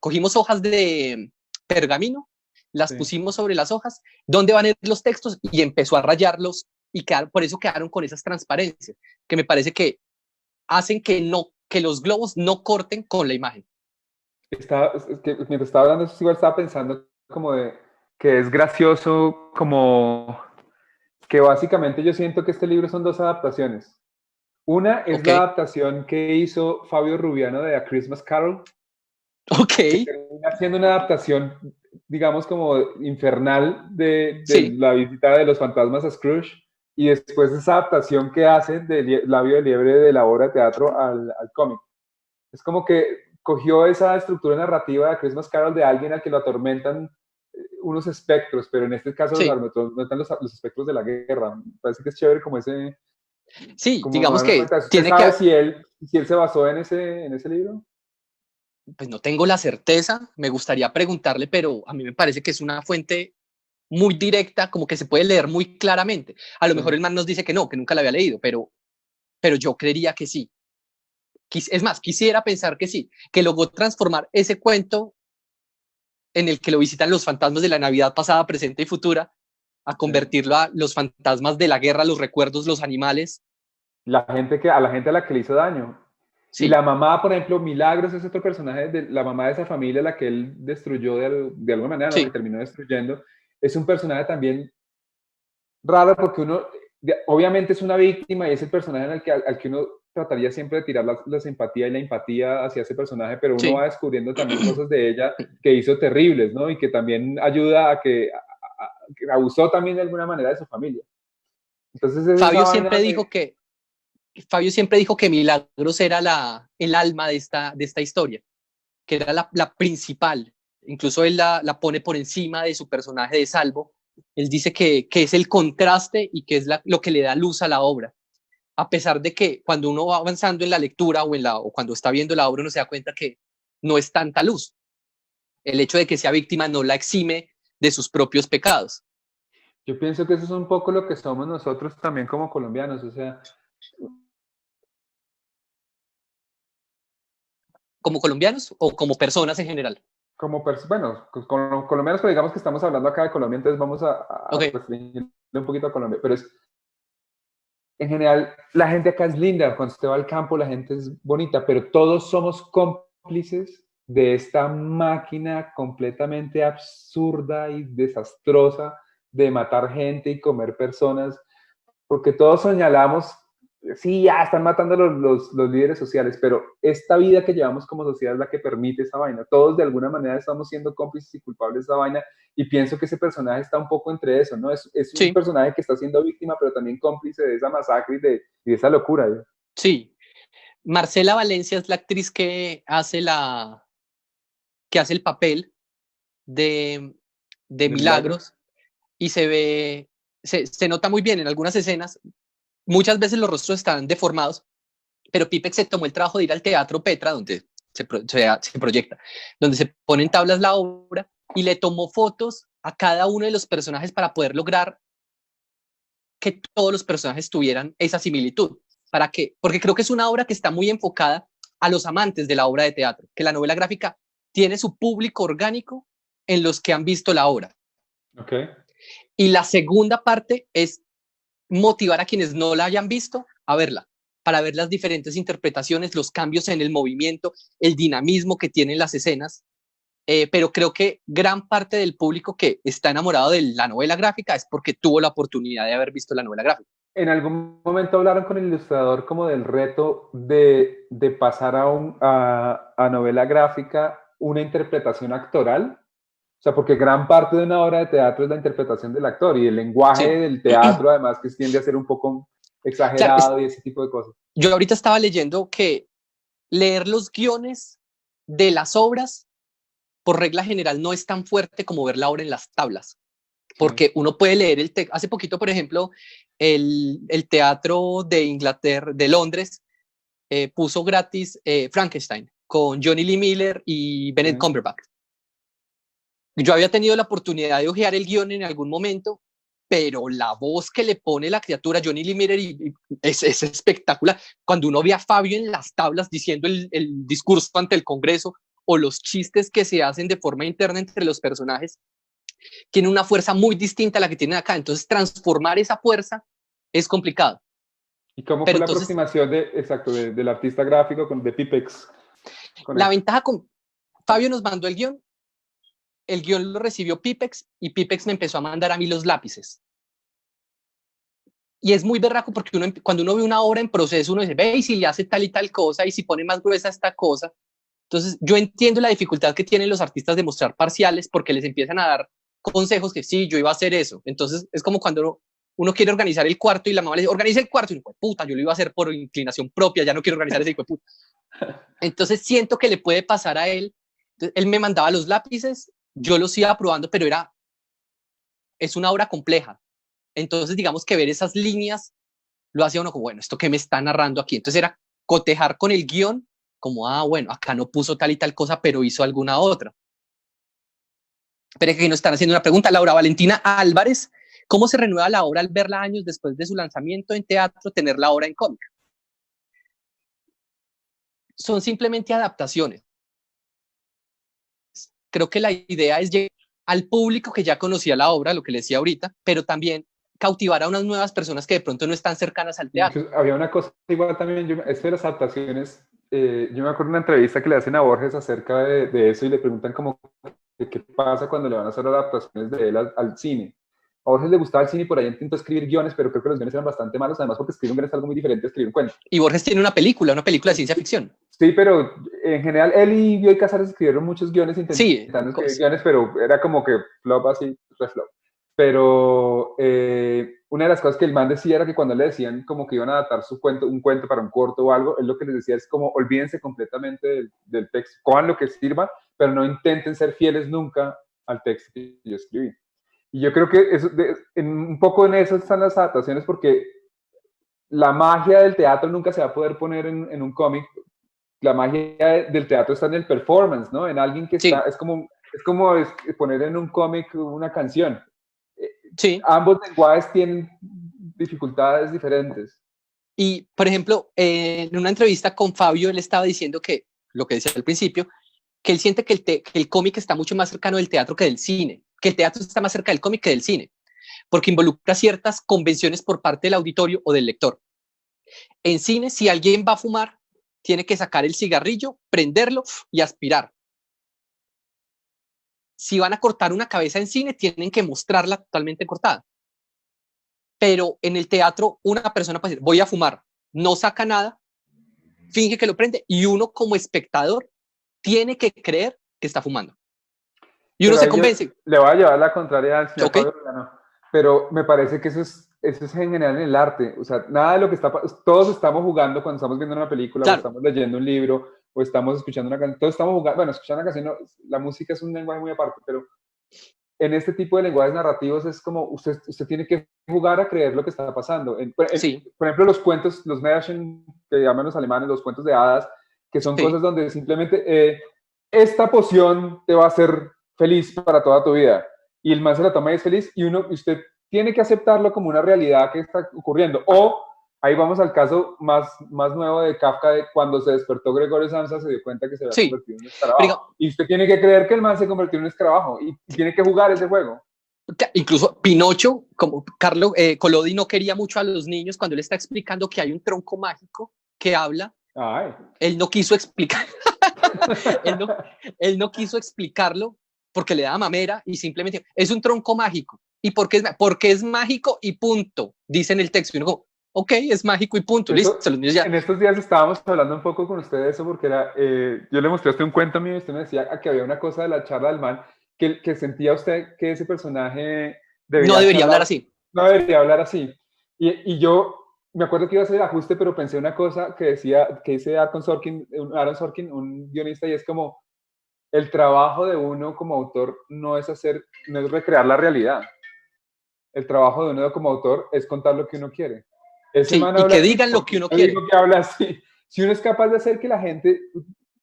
cogimos hojas de pergamino, las Sí. pusimos sobre las hojas, donde van a ir los textos y empezó a rayarlos y por eso quedaron con esas transparencias, que me parece que hacen que los globos no corten con la imagen. Es que mientras estaba hablando, eso igual estaba pensando como de que es gracioso, como que básicamente yo siento que este libro son dos adaptaciones. Una es Ok, la adaptación que hizo Fabio Rubiano de A Christmas Carol, ok, que termina siendo una adaptación, digamos, como infernal de sí, la visita de los fantasmas a Scrooge, y después esa adaptación que hace de Labio de Liebre de la obra de teatro al cómic. Es como que cogió esa estructura narrativa de Christmas Carol de alguien al que lo atormentan unos espectros, pero en este caso los sí, atormentan los espectros de la guerra. Me parece que es chévere como ese, sí, como digamos darme que cuenta de eso. ¿Usted tiene que, sabe si él se basó en ese libro? pues no tengo la certeza, me gustaría preguntarle, pero a mí me parece que es una fuente muy directa, como que se puede leer muy claramente. A lo Sí. mejor el man nos dice que no, que nunca la había leído, pero yo creería que sí. Es más, quisiera pensar que sí, que logró transformar ese cuento en el que lo visitan los fantasmas de la Navidad pasada, presente y futura, a Sí. convertirlo a los fantasmas de la guerra, los recuerdos, los animales. A la gente a la que le hizo daño. Y Sí, la mamá, por ejemplo, Milagros es otro personaje de la mamá de esa familia, la que él destruyó de alguna manera, ¿no? Que sí, terminó destruyendo. Es un personaje también raro porque uno, obviamente es una víctima y es el personaje en el que, al que uno trataría siempre de tirar la simpatía y la empatía hacia ese personaje, pero uno va sí. descubriendo también cosas de ella que hizo terribles, ¿no? Y que también ayuda a que abusó también de alguna manera de su familia. Entonces es esa Fabio vaina siempre de... dijo que, Fabio siempre dijo que Milagros era el alma de esta historia, que era la principal. Incluso él la pone por encima de su personaje de Salvo. Él dice que es el contraste y que es lo que le da luz a la obra. A pesar de que cuando uno va avanzando en la lectura o cuando está viendo la obra, uno se da cuenta que no es tanta luz. El hecho de que sea víctima no la exime de sus propios pecados. Yo pienso que eso es un poco lo que somos nosotros también como colombianos, o sea, Como colombianos o como personas en general. como, bueno, con colombianos, pero digamos que estamos hablando acá de Colombia, entonces vamos a Ok, restringirle un poquito a Colombia, pero es, en general, la gente acá es linda, cuando usted va al campo la gente es bonita, pero todos somos cómplices de esta máquina completamente absurda y desastrosa de matar gente y comer personas, porque todos señalamos, sí, ya están matando los líderes sociales, pero esta vida que llevamos como sociedad es la que permite esa vaina. Todos de alguna manera estamos siendo cómplices y culpables de esa vaina, y pienso que ese personaje está un poco entre eso, ¿no? Es un Sí, personaje que está siendo víctima, pero también cómplice de esa masacre y de esa locura. ¿Eh? sí. Marcela Valencia es la actriz que hace el papel de, de De milagro. Milagros, y se nota muy bien en algunas escenas. Muchas veces los rostros están deformados, pero Pipex se tomó el trabajo de ir al Teatro Petra, donde se proyecta, donde se pone en tablas la obra, y le tomó fotos a cada uno de los personajes para poder lograr que todos los personajes tuvieran esa similitud. Porque creo que es una obra que está muy enfocada a los amantes de la obra de teatro, que la novela gráfica tiene su público orgánico en los que han visto la obra. Okay. Y la segunda parte es motivar a quienes no la hayan visto a verla, para ver las diferentes interpretaciones, los cambios en el movimiento, el dinamismo que tienen las escenas. Pero creo que gran parte del público que está enamorado de la novela gráfica es porque tuvo la oportunidad de haber visto la novela gráfica. En algún momento hablaron con el ilustrador como del reto de pasar a novela gráfica una interpretación actoral. O sea, porque gran parte de una obra de teatro es la interpretación del actor y el lenguaje Sí. del teatro, además, que tiende a ser un poco exagerado, claro, y ese tipo de cosas. Yo ahorita estaba leyendo que leer los guiones de las obras, por regla general, no es tan fuerte como ver la obra en las tablas. Porque uno puede leer el texto. Hace poquito, por ejemplo, el teatro de Inglaterra, de Londres, puso gratis Frankenstein con Johnny Lee Miller y Benedict Cumberbatch. Yo había tenido la oportunidad de ojear el guión en algún momento, pero la voz que le pone la criatura Johnny Lee Miller es espectacular. Cuando uno ve a Fabio en las tablas diciendo el discurso ante el Congreso, o los chistes que se hacen de forma interna entre los personajes, tiene una fuerza muy distinta a la que tienen acá. Entonces, transformar esa fuerza es complicado. ¿Y cómo fue la aproximación del artista gráfico de Pipex? La ventaja con Fabio nos mandó el guión lo recibió Pipex, y Pipex me empezó a mandar a mí los lápices. Y es muy berraco porque cuando uno ve una obra en proceso, uno dice, ve, y si le hace tal y tal cosa, y si pone más gruesa esta cosa. Entonces, yo entiendo la dificultad que tienen los artistas de mostrar parciales, porque les empiezan a dar consejos que sí, yo iba a hacer eso. Entonces, es como cuando uno quiere organizar el cuarto y la mamá le dice, organiza el cuarto, y uno, puta, yo lo iba a hacer por inclinación propia, ya no quiero organizar ese hijo de puta. Entonces, siento que le puede pasar a él. Entonces, él me mandaba los lápices, yo los iba probando, pero es una obra compleja. Entonces, digamos que ver esas líneas lo hacía uno como, bueno, ¿esto qué me está narrando aquí? Entonces era cotejar con el guión, como, bueno, acá no puso tal y tal cosa, pero hizo alguna otra. Pero que nos están haciendo una pregunta, Laura Valentina Álvarez, ¿cómo se renueva la obra al verla años después de su lanzamiento en teatro, tener la obra en cómic? Son simplemente adaptaciones. Creo que la idea es llegar al público que ya conocía la obra, lo que le decía ahorita, pero también cautivar a unas nuevas personas que de pronto no están cercanas al teatro. Entonces, había una cosa igual también, esto de las adaptaciones, yo me acuerdo de una entrevista que le hacen a Borges acerca de eso y le preguntan como qué pasa cuando le van a hacer adaptaciones de él al cine. A Borges le gustaba el cine y por ahí intentó escribir guiones, pero creo que los guiones eran bastante malos, además porque escribir un guion es algo muy diferente a escribir un cuento. Y Borges tiene una película de ciencia ficción. Sí, pero en general él y Bioy Casares escribieron muchos guiones intentando escribir guiones, pero era como que flop así, flop. Pero una de las cosas que el man decía era que cuando le decían como que iban a adaptar un cuento para un corto o algo, él lo que les decía es como olvídense completamente del texto, cojan lo que sirva, pero no intenten ser fieles nunca al texto que yo escribí. Y yo creo que un poco en eso están las adaptaciones, porque la magia del teatro nunca se va a poder poner en un cómic. La magia del teatro está en el performance, ¿no? En alguien que está, sí. es como poner en un cómic una canción. Sí. Ambos lenguajes tienen dificultades diferentes. Y, por ejemplo, en una entrevista con Fabio, él estaba diciendo que, lo que decía al principio, que él siente que el cómic está mucho más cercano del teatro que del cine, que el teatro está más cerca del cómic que del cine, porque involucra ciertas convenciones por parte del auditorio o del lector. En cine, si alguien va a fumar, tiene que sacar el cigarrillo, prenderlo y aspirar. si van a cortar una cabeza en cine, tienen que mostrarla totalmente cortada. Pero en el teatro, una persona puede decir, voy a fumar, no saca nada, finge que lo prende, y uno como espectador tiene que creer que está fumando. Y uno Pero se ahí yo convence. le voy a llevar la contraria al señor Ok, Fabio Rubiano, pero me parece que eso es en general en el arte. O sea, nada de lo que todos estamos jugando cuando estamos viendo una película o claro, estamos leyendo un libro o estamos escuchando una canción. Todos estamos jugando, bueno, escuchando una canción, no, la música es un lenguaje muy aparte, pero en este tipo de lenguajes narrativos es como usted tiene que jugar a creer lo que está pasando. sí, Por ejemplo, los cuentos, los Märchen, que llaman los alemanes, los cuentos de hadas, que son sí. cosas donde simplemente esta poción te va a hacer feliz para toda tu vida. Y el man se la toma y es feliz y usted tiene que aceptarlo como una realidad que está ocurriendo. O ahí vamos al caso más nuevo de Kafka, de cuando se despertó Gregorio Samsa, se dio cuenta que se había Sí, convertido en un escarabajo. pero Y usted tiene que creer que el man se convirtió en un escarabajo y tiene que jugar ese juego. incluso Pinocho, como Carlo Collodi no quería mucho a los niños cuando él está explicando que hay un tronco mágico que habla, Ay. él no quiso explicar, él, no, él no quiso explicarlo porque le da mamera y simplemente es un tronco mágico. ¿Y porque es mágico y punto? Dice en el texto. Y uno como, ok, es mágico y punto, Eso, listo. Los niños ya. en estos días estábamos hablando un poco con usted de eso porque yo le mostré a usted un cuento mío y usted me decía que había una cosa de la charla del man que sentía usted que ese personaje No debía debería hablar charlar, así. no debería hablar así. Y yo me acuerdo que iba a hacer el ajuste, pero pensé una cosa que dice Aaron Sorkin, un guionista, y es como el trabajo de uno como autor no es recrear la realidad. El trabajo de uno como autor es contar lo que uno quiere. Ese Sí, man y habla que así digan lo porque que uno yo digo quiere. que habla así. Si uno es capaz de hacer que la gente,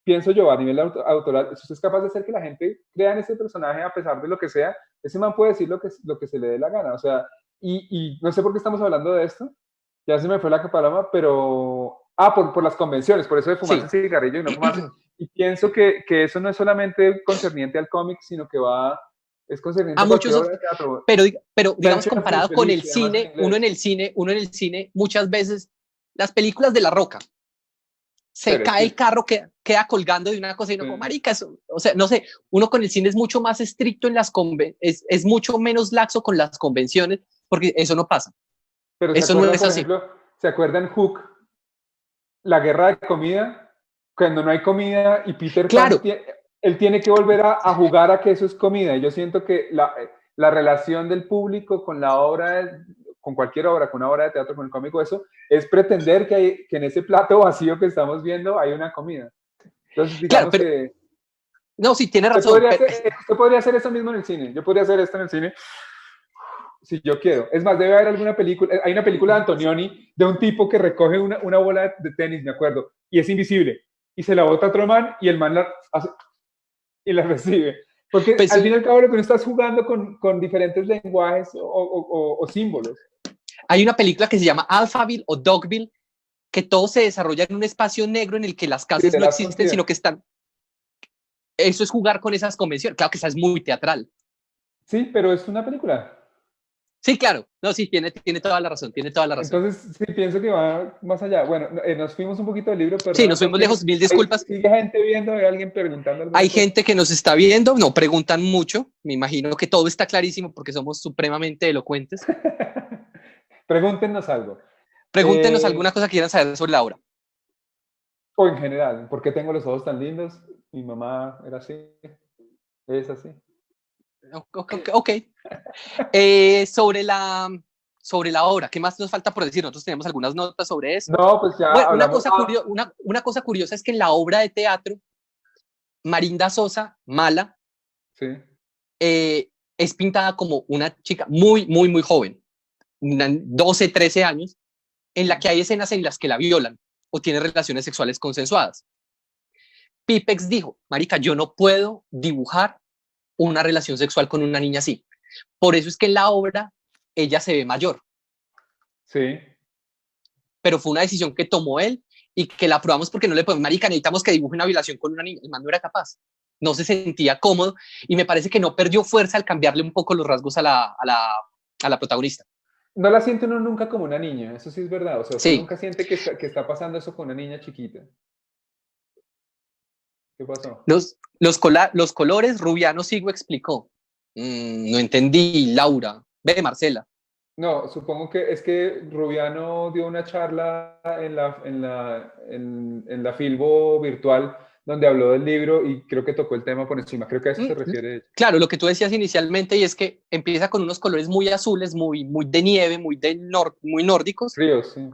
pienso yo a nivel autoral, si usted es capaz de hacer que la gente crea en ese personaje a pesar de lo que sea, ese man puede decir lo que se le dé la gana. O sea, y no sé por qué estamos hablando de esto, ya se me fue la palabra, pero... Ah, por las convenciones, por eso de fumarse Sí. cigarrillo y no fumarse. Y pienso que eso no es solamente concerniente al cómic, sino que es concerniente A a cualquier muchos, obra de teatro. pero digamos Suspension of comparado con Disbelief el se llama eso en cine, inglés. uno en el cine, muchas veces las películas de La Roca, se Pero cae sí, el carro que queda colgando de una cosa y no como sí. marica, eso, o sea, no sé, uno con el cine es mucho más estricto en es mucho menos laxo con las convenciones, porque eso no pasa, Pero eso no es por así. ejemplo, ¿se acuerdan Hook, la guerra de comida? Cuando no hay comida y Peter Pan, Claro, él tiene que volver a jugar a que eso es comida. Y yo siento que la relación del público con la obra, con cualquier obra, con una obra de teatro, con el cómico, eso, es pretender que en ese plato vacío que estamos viendo hay una comida. Entonces, claro, digamos pero que no, sí, tiene razón, pero usted podría hacer eso mismo en el cine. Yo podría hacer esto en el cine si yo quiero. Es más, debe haber alguna película. Hay una película de Antonioni de un tipo que recoge una bola de tenis, me acuerdo, y es invisible. Y se la bota a otro man y el man la hace y la recibe. Porque pues, al fin y al cabo lo que no estás jugando con diferentes lenguajes o símbolos. hay una película que se llama Alphaville o Dogville, que todo se desarrolla en un espacio negro en el que las Sí, casas de no las existen, contidas. sino que están. Eso es jugar con esas convenciones. Claro que esa es muy teatral. Sí, pero es una película. Sí, claro. No, sí, tiene toda la razón, tiene toda la razón. Entonces, sí, pienso que va más allá. Bueno, nos fuimos un poquito del libro, Sí, perdona, nos fuimos Santiago. lejos, mil disculpas. Sigue gente viendo, hay alguien preguntando alguna Hay cosa. gente que nos está viendo, no preguntan mucho. Me imagino que todo está clarísimo porque somos supremamente elocuentes. Pregúntenos algo. Pregúntenos alguna cosa que quieran saber sobre la obra. O en general, ¿por qué tengo los ojos tan lindos? Mi mamá era así, es así. Ok. Sobre la obra, ¿qué más nos falta por decir? Nosotros tenemos algunas notas sobre eso. No, pues ya Bueno, hablamos. una cosa curiosa es que en la obra de teatro, Marinda Sosa, Mala, Sí, es pintada como una chica muy, muy, muy joven, 12, 13 años, en la que hay escenas en las que la violan o tiene relaciones sexuales consensuadas. Pipex dijo, marica, yo no puedo dibujar una relación sexual con una niña así. Por eso es que en la obra ella se ve mayor, sí. pero fue una decisión que tomó él y que la aprobamos porque no le podemos, marica, necesitamos que dibuje una violación con una niña. El man no era capaz, no se sentía cómodo y me parece que no perdió fuerza al cambiarle un poco los rasgos a la protagonista. No la siente uno nunca como una niña, eso sí es verdad. O sea, usted Sí, nunca siente que está pasando eso con una niña chiquita. ¿Qué pasó? Los colores, Rubiano Sigo explicó. No entendí, Laura. Ve, Marcela. No, supongo que es que Rubiano dio una charla en la Filbo virtual donde habló del libro y creo que tocó el tema por encima. Creo que a eso se refiere. Claro, lo que tú decías inicialmente y es que empieza con unos colores muy azules, muy de nieve, muy nórdicos. Ríos, sí.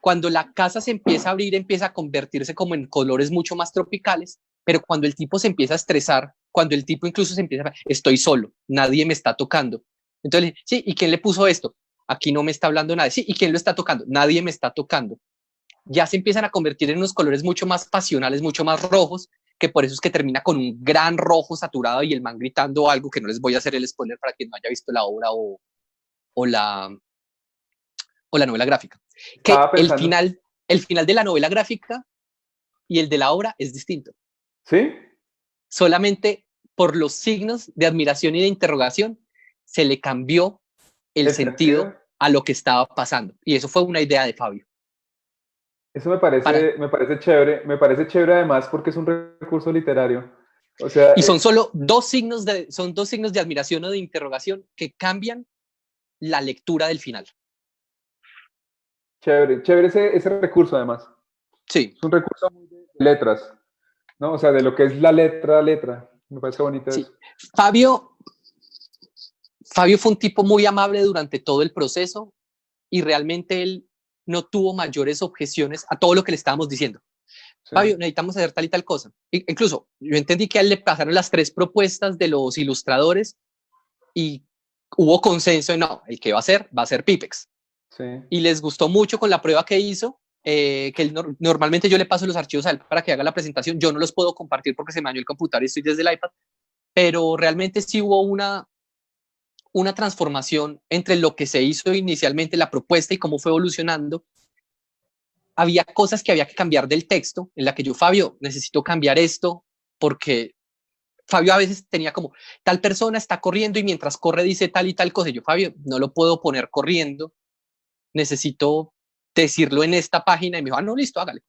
Cuando la casa se empieza a abrir, empieza a convertirse como en colores mucho más tropicales, pero cuando el tipo se empieza a estresar, cuando el tipo incluso se empieza a, estoy solo, nadie me está tocando. Entonces, sí, ¿y quién le puso esto? Aquí no me está hablando nadie. Sí, ¿y quién lo está tocando? Nadie me está tocando. Ya se empiezan a convertir en unos colores mucho más pasionales, mucho más rojos, que por eso es que termina con un gran rojo saturado y el man gritando algo que no les voy a hacer el spoiler para quien no haya visto la obra o la novela gráfica. Que el final de la novela gráfica y el de la obra es distinto. ¿Sí? Solamente por los signos de admiración y de interrogación se le cambió el sentido a lo que estaba pasando. Y eso fue una idea de Fabio. Eso me parece chévere además porque es un recurso literario. O sea, y son solo dos signos de admiración o de interrogación que cambian la lectura del final. Chévere ese recurso además. Sí. Es un recurso de letras, ¿no? O sea, de lo que es la letra. Me parece bonito sí. eso. Fabio fue un tipo muy amable durante todo el proceso y realmente él no tuvo mayores objeciones a todo lo que le estábamos diciendo. Sí. Fabio, necesitamos hacer tal y tal cosa. Incluso yo entendí que a él le pasaron las 3 propuestas de los ilustradores y hubo consenso en no, el que va a ser Pipex. Sí. Y les gustó mucho con la prueba que hizo, que él, normalmente yo le paso los archivos a él para que haga la presentación. Yo no los puedo compartir porque se me dañó el computador y estoy desde el iPad, pero realmente sí hubo una transformación entre lo que se hizo inicialmente, la propuesta y cómo fue evolucionando. Había cosas que había que cambiar del texto, en la que yo, Fabio, necesito cambiar esto, porque Fabio a veces tenía como, tal persona está corriendo y mientras corre dice tal y tal cosa. Y yo, Fabio, no lo puedo poner corriendo, necesito decirlo en esta página. Y me dijo, no, listo, hágale.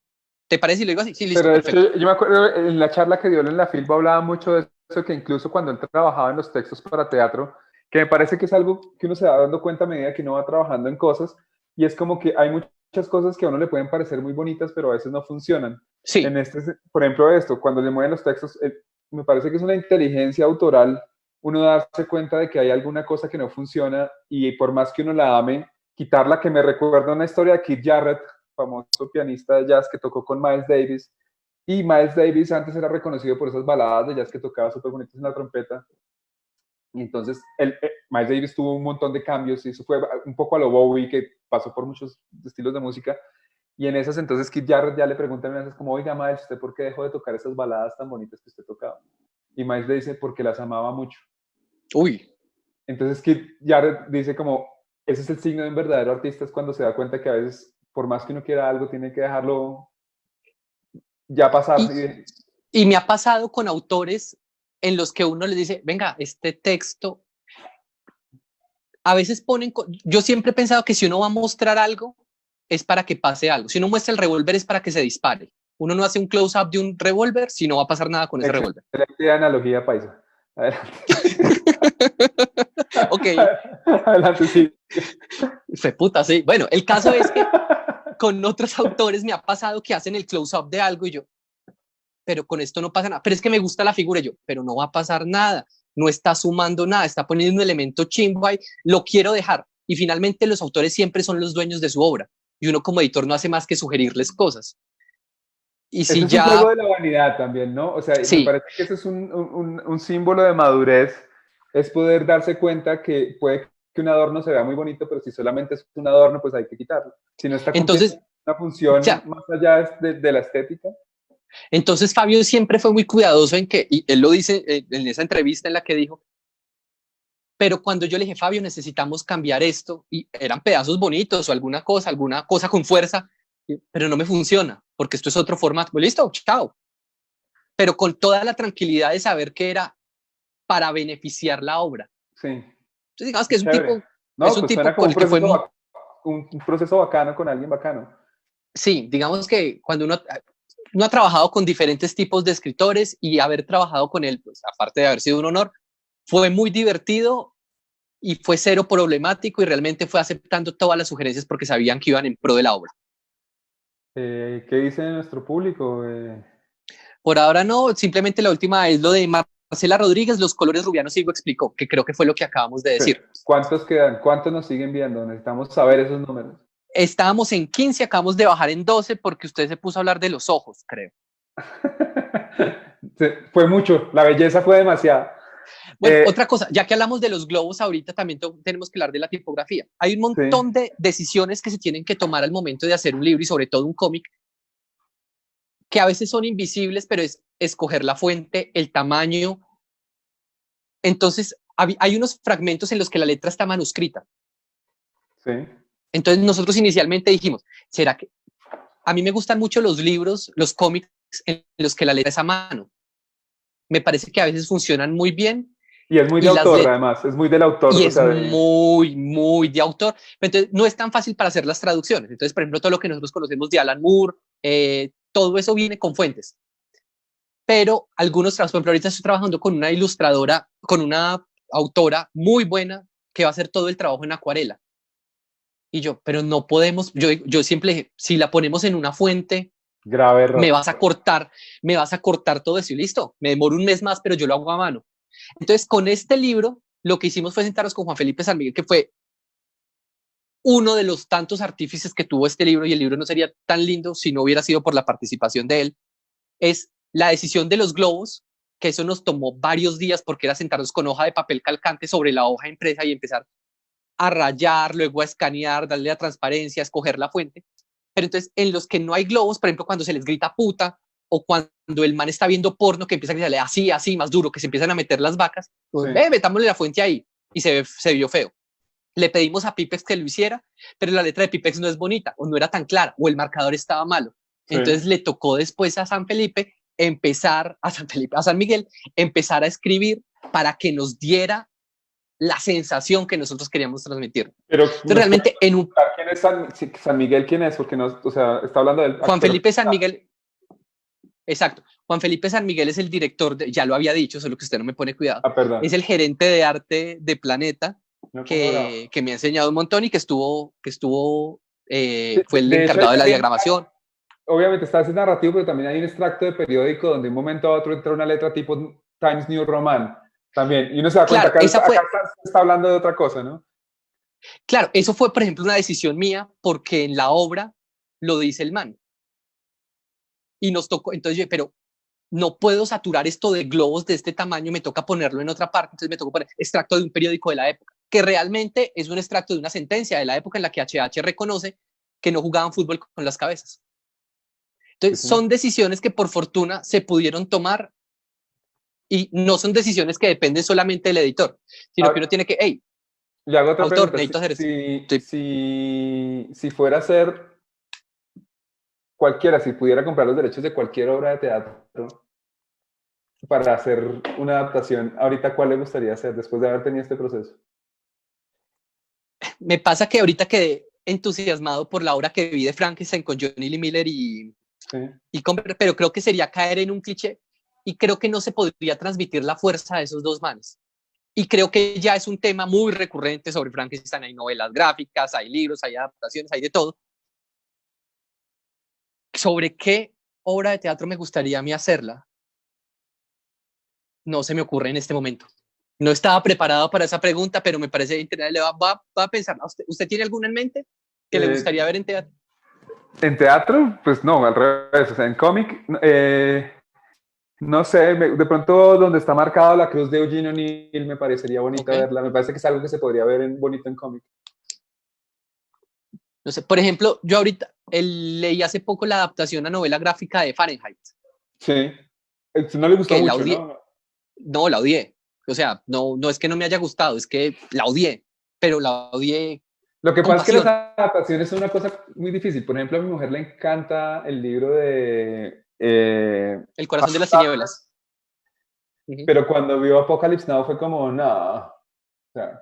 ¿Te parece? Y lo digo así, sí, listo, pero perfecto. Yo me acuerdo en la charla que dio en la Filbo hablaba mucho de eso, que incluso cuando él trabajaba en los textos para teatro, que me parece que es algo que uno se va dando cuenta a medida que uno va trabajando en cosas, y es como que hay muchas cosas que a uno le pueden parecer muy bonitas, pero a veces no funcionan. Sí. Por ejemplo, esto, cuando le mueven los textos, me parece que es una inteligencia autoral uno darse cuenta de que hay alguna cosa que no funciona y por más que uno la ame, quitarla, que me recuerda una historia de Keith Jarrett, famoso pianista de jazz que tocó con Miles Davis, y Miles Davis antes era reconocido por esas baladas de jazz que tocaba súper bonitas en la trompeta, y entonces Miles Davis tuvo un montón de cambios, y eso fue un poco a lo Bowie, que pasó por muchos estilos de música, y en esas entonces Keith Jarrett ya le pregunta a Miles como, oiga Miles, ¿usted por qué dejó de tocar esas baladas tan bonitas que usted tocaba? Y Miles le dice, porque las amaba mucho. Uy. Entonces Keith Jarrett dice como, ese es el signo de un verdadero artista, es cuando se da cuenta que a veces, por más que uno quiera algo, tiene que dejarlo ya pasar. Y me ha pasado con autores en los que uno les dice, venga, este texto, a veces ponen, yo siempre he pensado que si uno va a mostrar algo, es para que pase algo. Si uno muestra el revólver es para que se dispare. Uno no hace un close-up de un revólver si no va a pasar nada con ese revólver. Excelente analogía, paisa. Ok. Adelante, sí. Fue puta, sí. Bueno, el caso es que con otros autores me ha pasado que hacen el close-up de algo y yo, pero con esto no pasa nada. Pero es que me gusta la figura y yo, pero no va a pasar nada. No está sumando nada, está poniendo un elemento chimbo ahí, lo quiero dejar. Y finalmente los autores siempre son los dueños de su obra. Y uno como editor no hace más que sugerirles cosas. Y si eso es ya... un juego de la vanidad también, ¿no? O sea, sí. Me parece que eso es un símbolo de madurez, es poder darse cuenta que puede que un adorno se vea muy bonito, pero si solamente es un adorno, pues hay que quitarlo. Si no está cumpliendo una función más allá de la estética. Entonces Fabio siempre fue muy cuidadoso en que, y él lo dice en esa entrevista en la que dijo, pero cuando yo le dije, Fabio, necesitamos cambiar esto, y eran pedazos bonitos o alguna cosa con fuerza, pero no me funciona, porque esto es otro formato. Pues listo, chao. Pero con toda la tranquilidad de saber que era para beneficiar la obra. Sí. Entonces, digamos que es un tipo... No, es un pues tipo suena como un proceso bacano con alguien bacano. Sí, digamos que cuando uno... uno ha trabajado con diferentes tipos de escritores y haber trabajado con él, pues aparte de haber sido un honor, fue muy divertido y fue cero problemático y realmente fue aceptando todas las sugerencias porque sabían que iban en pro de la obra. ¿Qué dice nuestro público? Por ahora no, simplemente la última es lo de Marcela Rodríguez, los colores rubianos, Sigo explicó, que creo que fue lo que acabamos de decir. ¿Cuántos quedan? ¿Cuántos nos siguen viendo? Necesitamos saber esos números. Estábamos en 15, acabamos de bajar en 12 porque usted se puso a hablar de los ojos, creo. Fue mucho, la belleza fue demasiada. Bueno, otra cosa, ya que hablamos de los globos ahorita, también tenemos que hablar de la tipografía. Hay un montón de decisiones que se tienen que tomar al momento de hacer un libro y sobre todo un cómic, que a veces son invisibles, pero es escoger la fuente, el tamaño. Entonces, hay unos fragmentos en los que la letra está manuscrita. Sí. Entonces, nosotros inicialmente dijimos, ¿será que...? A mí me gustan mucho los libros, los cómics en los que la letra es a mano. Me parece que a veces funcionan muy bien. Y es muy de autor, además, es muy del autor. Y es muy de autor. Entonces, no es tan fácil para hacer las traducciones. Entonces, por ejemplo, todo lo que nosotros conocemos de Alan Moore, todo eso viene con fuentes. Pero algunos trabajos, por ejemplo, ahorita estoy trabajando con una ilustradora, con una autora muy buena que va a hacer todo el trabajo en acuarela. Y yo, pero no podemos, yo siempre dije, si la ponemos en una fuente, grave error. me vas a cortar todo eso y listo. Me demoro un mes más, pero yo lo hago a mano. Entonces, con este libro, lo que hicimos fue sentarnos con Juan Felipe San Miguel, que fue uno de los tantos artífices que tuvo este libro, y el libro no sería tan lindo si no hubiera sido por la participación de él, es la decisión de los globos, que eso nos tomó varios días porque era sentarnos con hoja de papel calcante sobre la hoja impresa y empezar a rayar, luego a escanear, darle la transparencia, escoger la fuente. Pero entonces, en los que no hay globos, por ejemplo, cuando se les grita puta, o cuando el man está viendo porno, que empieza a gritarle así, más duro, que se empiezan a meter las vacas, pues, metámosle la fuente ahí, y se vio feo. Le pedimos a Pipex que lo hiciera, pero la letra de Pipex no es bonita, o no era tan clara, o el marcador estaba malo. Entonces le tocó después a San Felipe a San Miguel, empezar a escribir para que nos diera la sensación que nosotros queríamos transmitir. Pero entonces, realmente en un... ¿Quién es San Miguel? ¿Quién es? Porque no, o sea, está hablando del... Juan Felipe San Miguel. Exacto. Juan Felipe San Miguel es el director, ya lo había dicho, solo que usted no me pone cuidado. Perdón. Es el gerente de arte de Planeta, que me ha enseñado un montón y que fue el encargado de la diagramación. Obviamente está ese narrativo, pero también hay un extracto de periódico donde de un momento a otro entra una letra tipo Times New Roman también, y uno se da cuenta que acá está hablando de otra cosa, ¿no? Claro, eso fue, por ejemplo, una decisión mía, porque en la obra lo dice el man. Y nos tocó, entonces yo, pero no puedo saturar esto de globos de este tamaño, me toca ponerlo en otra parte, entonces me tocó poner extracto de un periódico de la época, que realmente es un extracto de una sentencia de la época en la que HH reconoce que no jugaban fútbol con las cabezas. Entonces, son decisiones que por fortuna se pudieron tomar y no son decisiones que dependen solamente del editor, sino que uno tiene que, hey, le hago otra autor, pregunta. necesito hacer Si fuera a ser cualquiera, si pudiera comprar los derechos de cualquier obra de teatro para hacer una adaptación, ahorita, ¿cuál le gustaría hacer después de haber tenido este proceso? Me pasa que ahorita quedé entusiasmado por la obra que vi de Frankenstein con Johnny Lee Miller pero creo que sería caer en un cliché y creo que no se podría transmitir la fuerza de esos dos manes. Y creo que ya es un tema muy recurrente sobre Frankenstein. Hay novelas gráficas, hay libros, hay adaptaciones, hay de todo. ¿Sobre qué obra de teatro me gustaría a mí hacerla? No se me ocurre en este momento. No estaba preparado para esa pregunta, pero me parece interesante. Va a pensar. ¿Usted tiene alguna en mente que le gustaría ver en teatro? En teatro, pues no, al revés. O sea, en cómic, no sé, de pronto donde está marcada la cruz de Eugene O'Neill me parecería bonita verla. Me parece que es algo que se podría ver bonito en cómic. No sé, por ejemplo, yo ahorita leí hace poco la adaptación a novela gráfica de Fahrenheit. Sí. No le gustó mucho, ¿no? No, la odié. O sea, no es que no me haya gustado, es que la odié, pero la odié. Lo que pasa es que las adaptaciones son una cosa muy difícil. Por ejemplo, a mi mujer le encanta el libro de... El corazón de las tinieblas. Pero cuando vio Apocalypse Now fue como, no. O sea,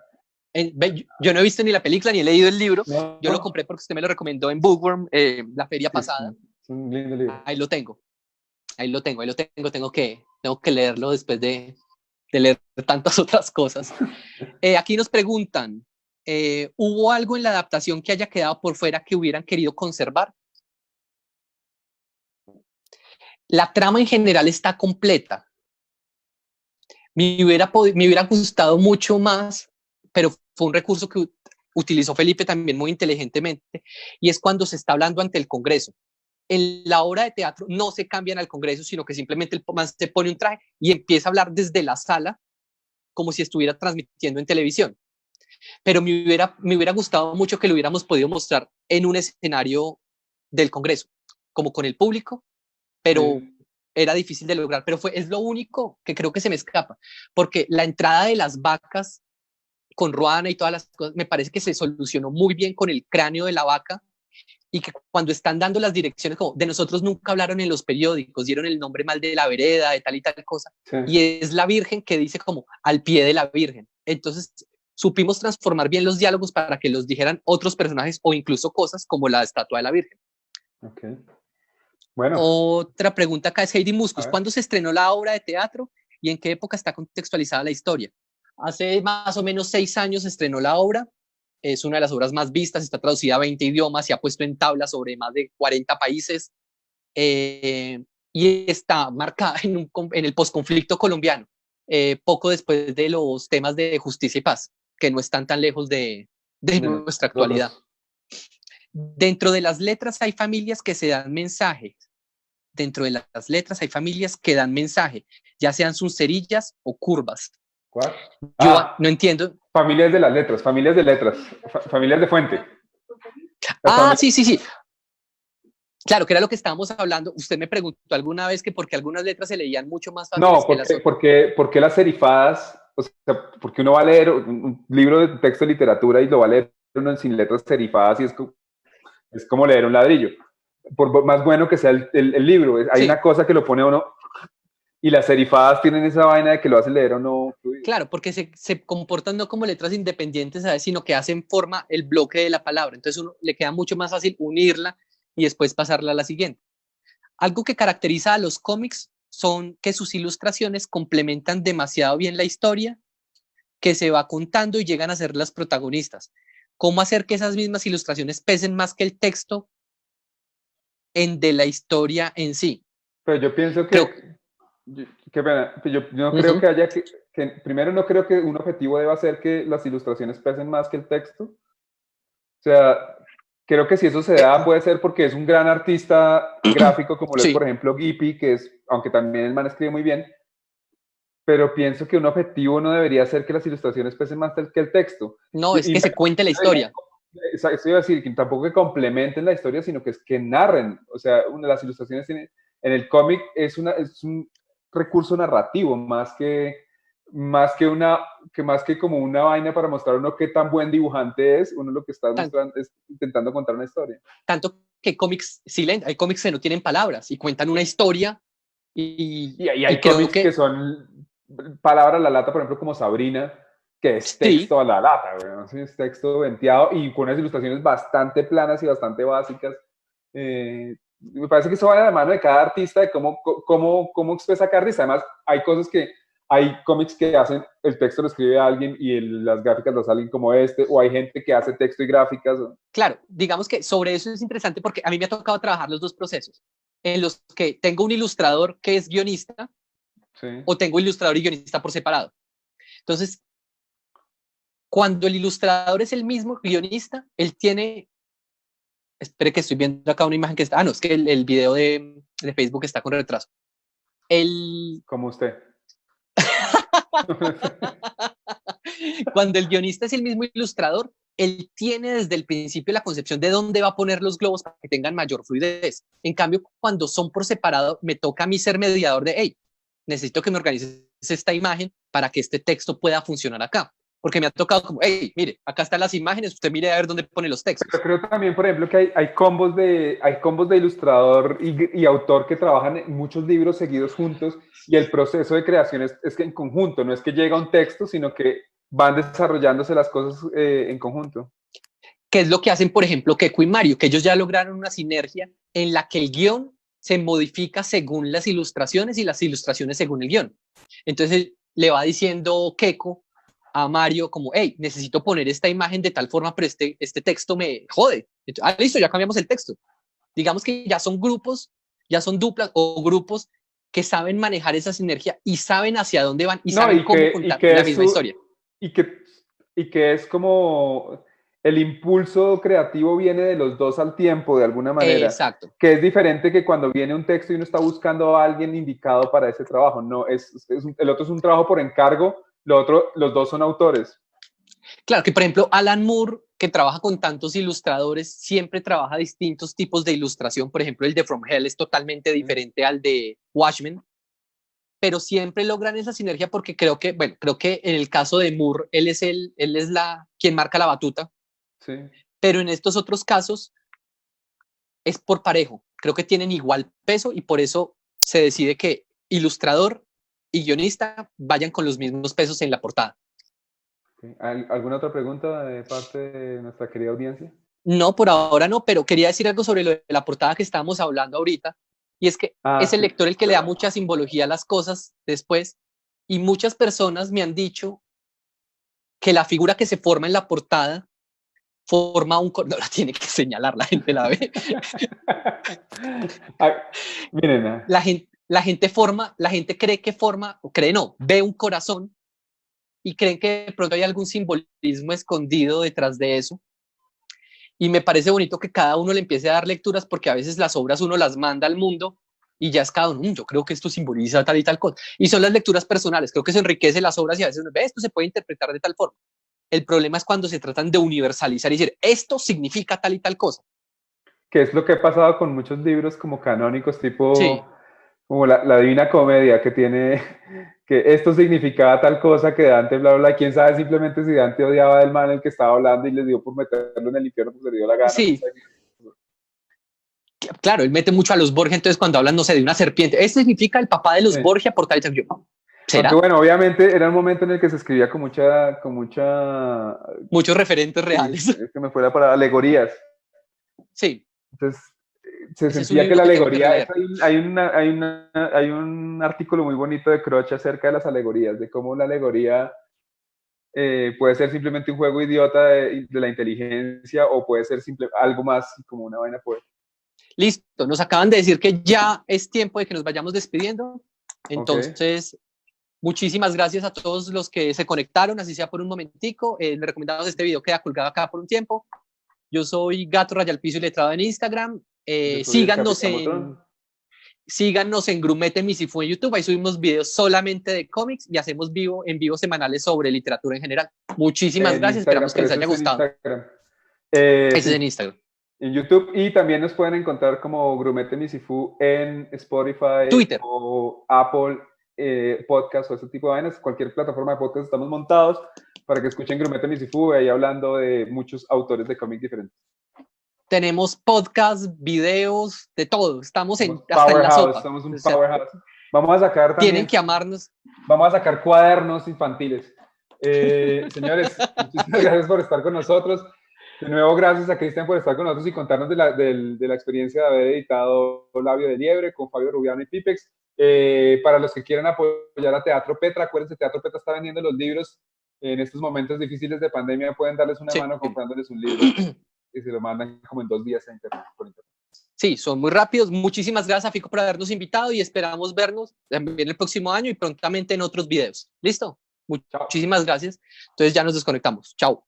yo no he visto ni la película ni he leído el libro. Yo lo compré porque usted me lo recomendó en Bookworm la feria pasada. Es un lindo libro. Ahí lo tengo. Ahí lo tengo, tengo que leerlo después de leer tantas otras cosas. Aquí nos preguntan, ¿hubo algo en la adaptación que haya quedado por fuera que hubieran querido conservar? La trama en general está completa. Me hubiera gustado mucho más, pero fue un recurso que utilizó Felipe también muy inteligentemente, y es cuando se está hablando ante el Congreso. En la obra de teatro no se cambian al Congreso, sino que simplemente el man se pone un traje y empieza a hablar desde la sala como si estuviera transmitiendo en televisión. Pero me hubiera gustado mucho que lo hubiéramos podido mostrar en un escenario del Congreso, como con el público, pero era difícil de lograr. Pero es lo único que creo que se me escapa, porque la entrada de las vacas con Ruana y todas las cosas, me parece que se solucionó muy bien con el cráneo de la vaca, y que cuando están dando las direcciones, como de nosotros nunca hablaron en los periódicos, dieron el nombre mal de la vereda, de tal y tal cosa, Sí. y es la Virgen que dice como al pie de la Virgen. Entonces supimos transformar bien los diálogos para que los dijeran otros personajes o incluso cosas como la estatua de la Virgen. Okay. Bueno. Otra pregunta acá es Heidi Muscus. ¿Cuándo se estrenó la obra de teatro y en qué época está contextualizada la historia? Hace más o menos 6 años se estrenó la obra. Es una de las obras más vistas, está traducida a 20 idiomas, se ha puesto en tabla sobre más de 40 países, y está marcada en el posconflicto colombiano, poco después de los temas de justicia y paz, que no están tan lejos de nuestra actualidad. Dentro de las letras hay familias que se dan mensajes. Dentro de las letras hay familias que dan mensaje, ya sean cerillas o curvas. ¿Cuál? Yo no entiendo. Familias de las letras, familias de letras, familias de fuente. Sí. Claro, que era lo que estábamos hablando. Usted me preguntó alguna vez que por qué algunas letras se leían mucho más fáciles que las otras. Porque las serifadas, o sea, porque uno va a leer un libro de texto de literatura y lo va a leer uno sin letras serifadas y es como leer un ladrillo. Por más bueno que sea el libro, hay una cosa que lo pone uno. Y las serifadas tienen esa vaina de que lo hacen leer o no fluido. Claro, porque se comportan no como letras independientes, ¿sabes? Sino que hacen forma el bloque de la palabra. Entonces uno le queda mucho más fácil unirla y después pasarla a la siguiente. Algo que caracteriza a los cómics son que sus ilustraciones complementan demasiado bien la historia que se va contando y llegan a ser las protagonistas. ¿Cómo hacer que esas mismas ilustraciones pesen más que el texto de la historia en sí? Pero yo pienso que... yo no creo que haya que... Primero, no creo que un objetivo deba ser que las ilustraciones pesen más que el texto. O sea, creo que si eso se da puede ser porque es un gran artista gráfico como lo es, por ejemplo, Gipi, que es, aunque también el man escribe muy bien, pero pienso que un objetivo no debería ser que las ilustraciones pesen más que el texto. No, es que se cuente la historia. Eso iba a decir, que tampoco que complementen la historia, sino que narren. O sea, las ilustraciones en el cómic es un recurso narrativo, más que como una vaina para mostrar uno qué tan buen dibujante es. Uno lo que está mostrando es intentando contar una historia. Tanto que hay cómics que no tienen palabras y cuentan una historia. Y hay cómics que son palabras a la lata, por ejemplo, como Sabrina, que es texto a la lata, ¿no? Sí, es texto venteado y con unas ilustraciones bastante planas y bastante básicas. Me parece que eso va de la mano de cada artista, de cómo expresa cada artista. Además, hay cómics que hacen, el texto lo escribe alguien y las gráficas lo salen como o hay gente que hace texto y gráficas. Claro, digamos que sobre eso es interesante porque a mí me ha tocado trabajar los dos procesos, en los que tengo un ilustrador que es guionista, o tengo ilustrador y guionista por separado. Entonces, cuando el ilustrador es el mismo guionista, él tiene... Espere que estoy viendo acá una imagen que está... no, es que el video de Facebook está con retraso. Como usted. Cuando el guionista es el mismo ilustrador, él tiene desde el principio la concepción de dónde va a poner los globos para que tengan mayor fluidez. En cambio, cuando son por separado, me toca a mí ser mediador de, hey, necesito que me organices esta imagen para que este texto pueda funcionar acá. Porque me ha tocado como, hey, mire, acá están las imágenes, usted mire a ver dónde pone los textos. Pero creo también, por ejemplo, que hay combos de ilustrador y autor que trabajan en muchos libros seguidos juntos y el proceso de creación es que en conjunto, no es que llega un texto, sino que van desarrollándose las cosas en conjunto. ¿Qué es lo que hacen, por ejemplo, Keiko y Mario? Que ellos ya lograron una sinergia en la que el guión se modifica según las ilustraciones y las ilustraciones según el guión. Entonces le va diciendo Keiko a Mario como, hey, necesito poner esta imagen de tal forma, pero este texto me jode. Entonces, listo, ya cambiamos el texto. Digamos que ya son grupos, ya son duplas o grupos que saben manejar esa sinergia y saben hacia dónde van y saben cómo contar la misma historia. Y que es como el impulso creativo viene de los dos al tiempo, de alguna manera. Exacto. Que es diferente que cuando viene un texto y uno está buscando a alguien indicado para ese trabajo. No, el otro es un trabajo por encargo, los dos son autores. Claro, que por ejemplo Alan Moore, que trabaja con tantos ilustradores, siempre trabaja distintos tipos de ilustración. Por ejemplo, el de From Hell es totalmente diferente al de Watchmen, pero siempre logran esa sinergia porque creo que en el caso de Moore, él es quien marca la batuta. Sí. Pero en estos otros casos es por parejo. Creo que tienen igual peso y por eso se decide que ilustrador y guionista vayan con los mismos pesos en la portada. ¿Alguna otra pregunta de parte de nuestra querida audiencia? No, por ahora no, pero quería decir algo sobre lo de la portada que estábamos hablando ahorita, y es que es el lector el que le da mucha simbología a las cosas después, y muchas personas me han dicho que la figura que se forma en la portada forma un... No la tiene que señalar, la gente la ve. Miren, la gente cree que forma, o cree no, ve un corazón, y creen que de pronto hay algún simbolismo escondido detrás de eso. Y me parece bonito que cada uno le empiece a dar lecturas, porque a veces las obras uno las manda al mundo y ya es cada uno, yo creo que esto simboliza tal y tal cosa. Y son las lecturas personales, creo que se enriquece las obras y a veces uno ve, esto se puede interpretar de tal forma. El problema es cuando se tratan de universalizar y decir, esto significa tal y tal cosa. Que es lo que ha pasado con muchos libros como canónicos, tipo... Sí. Como la Divina Comedia, que tiene que esto significaba tal cosa que Dante, bla, bla, quién sabe simplemente si Dante odiaba del man el que estaba hablando y les dio por meterlo en el infierno, pues le dio la gana. Sí. Claro, él mete mucho a los Borgia, entonces cuando hablan, no sé, de una serpiente, esto significa el papá de los Borgia por tal y tal. ¿Será? Aunque bueno, obviamente era un momento en el que se escribía con mucha... Muchos referentes reales. Es que me fuera para alegorías. Sí. Entonces, se sentía que la alegoría, hay un artículo muy bonito de Croce acerca de las alegorías, de cómo la alegoría puede ser simplemente un juego idiota de la inteligencia o puede ser algo más como una vaina poética. Listo, nos acaban de decir que ya es tiempo de que nos vayamos despidiendo, entonces muchísimas gracias a todos los que se conectaron, así sea por un momentico. Les recomendamos este video, queda colgado acá por un tiempo. Yo soy Gato Raya al Piso y Letrado en Instagram. Síganos en Grumete Misifu en YouTube. Ahí subimos videos solamente de cómics y hacemos en vivo semanales sobre literatura en general. Muchísimas gracias. Esperamos que les haya gustado. Ese es en Instagram. En YouTube, y también nos pueden encontrar como Grumete Misifu en Spotify, Twitter o Apple Podcast o ese tipo de vainas. Cualquier plataforma de podcast estamos montados para que escuchen Grumete Misifu, ahí hablando de muchos autores de cómics diferentes. Tenemos podcasts, videos, de todo. Estamos hasta en la sopa. Somos un powerhouse. Vamos a sacar también... Tienen que amarnos. Vamos a sacar cuadernos infantiles. Señores, muchísimas gracias por estar con nosotros. De nuevo, gracias a Cristian por estar con nosotros y contarnos de la experiencia de haber editado Labio de Liebre con Fabio Rubiano y Pipex. Para los que quieran apoyar a Teatro Petra, acuérdense, Teatro Petra está vendiendo los libros. En estos momentos difíciles de pandemia pueden darles una mano comprándoles un libro y se lo mandan como en 2 días a internet, por internet. Sí, son muy rápidos. Muchísimas gracias a Fico por habernos invitado y esperamos vernos también el próximo año y prontamente en otros videos. ¿Listo? Muchísimas gracias. Entonces ya nos desconectamos. Chao.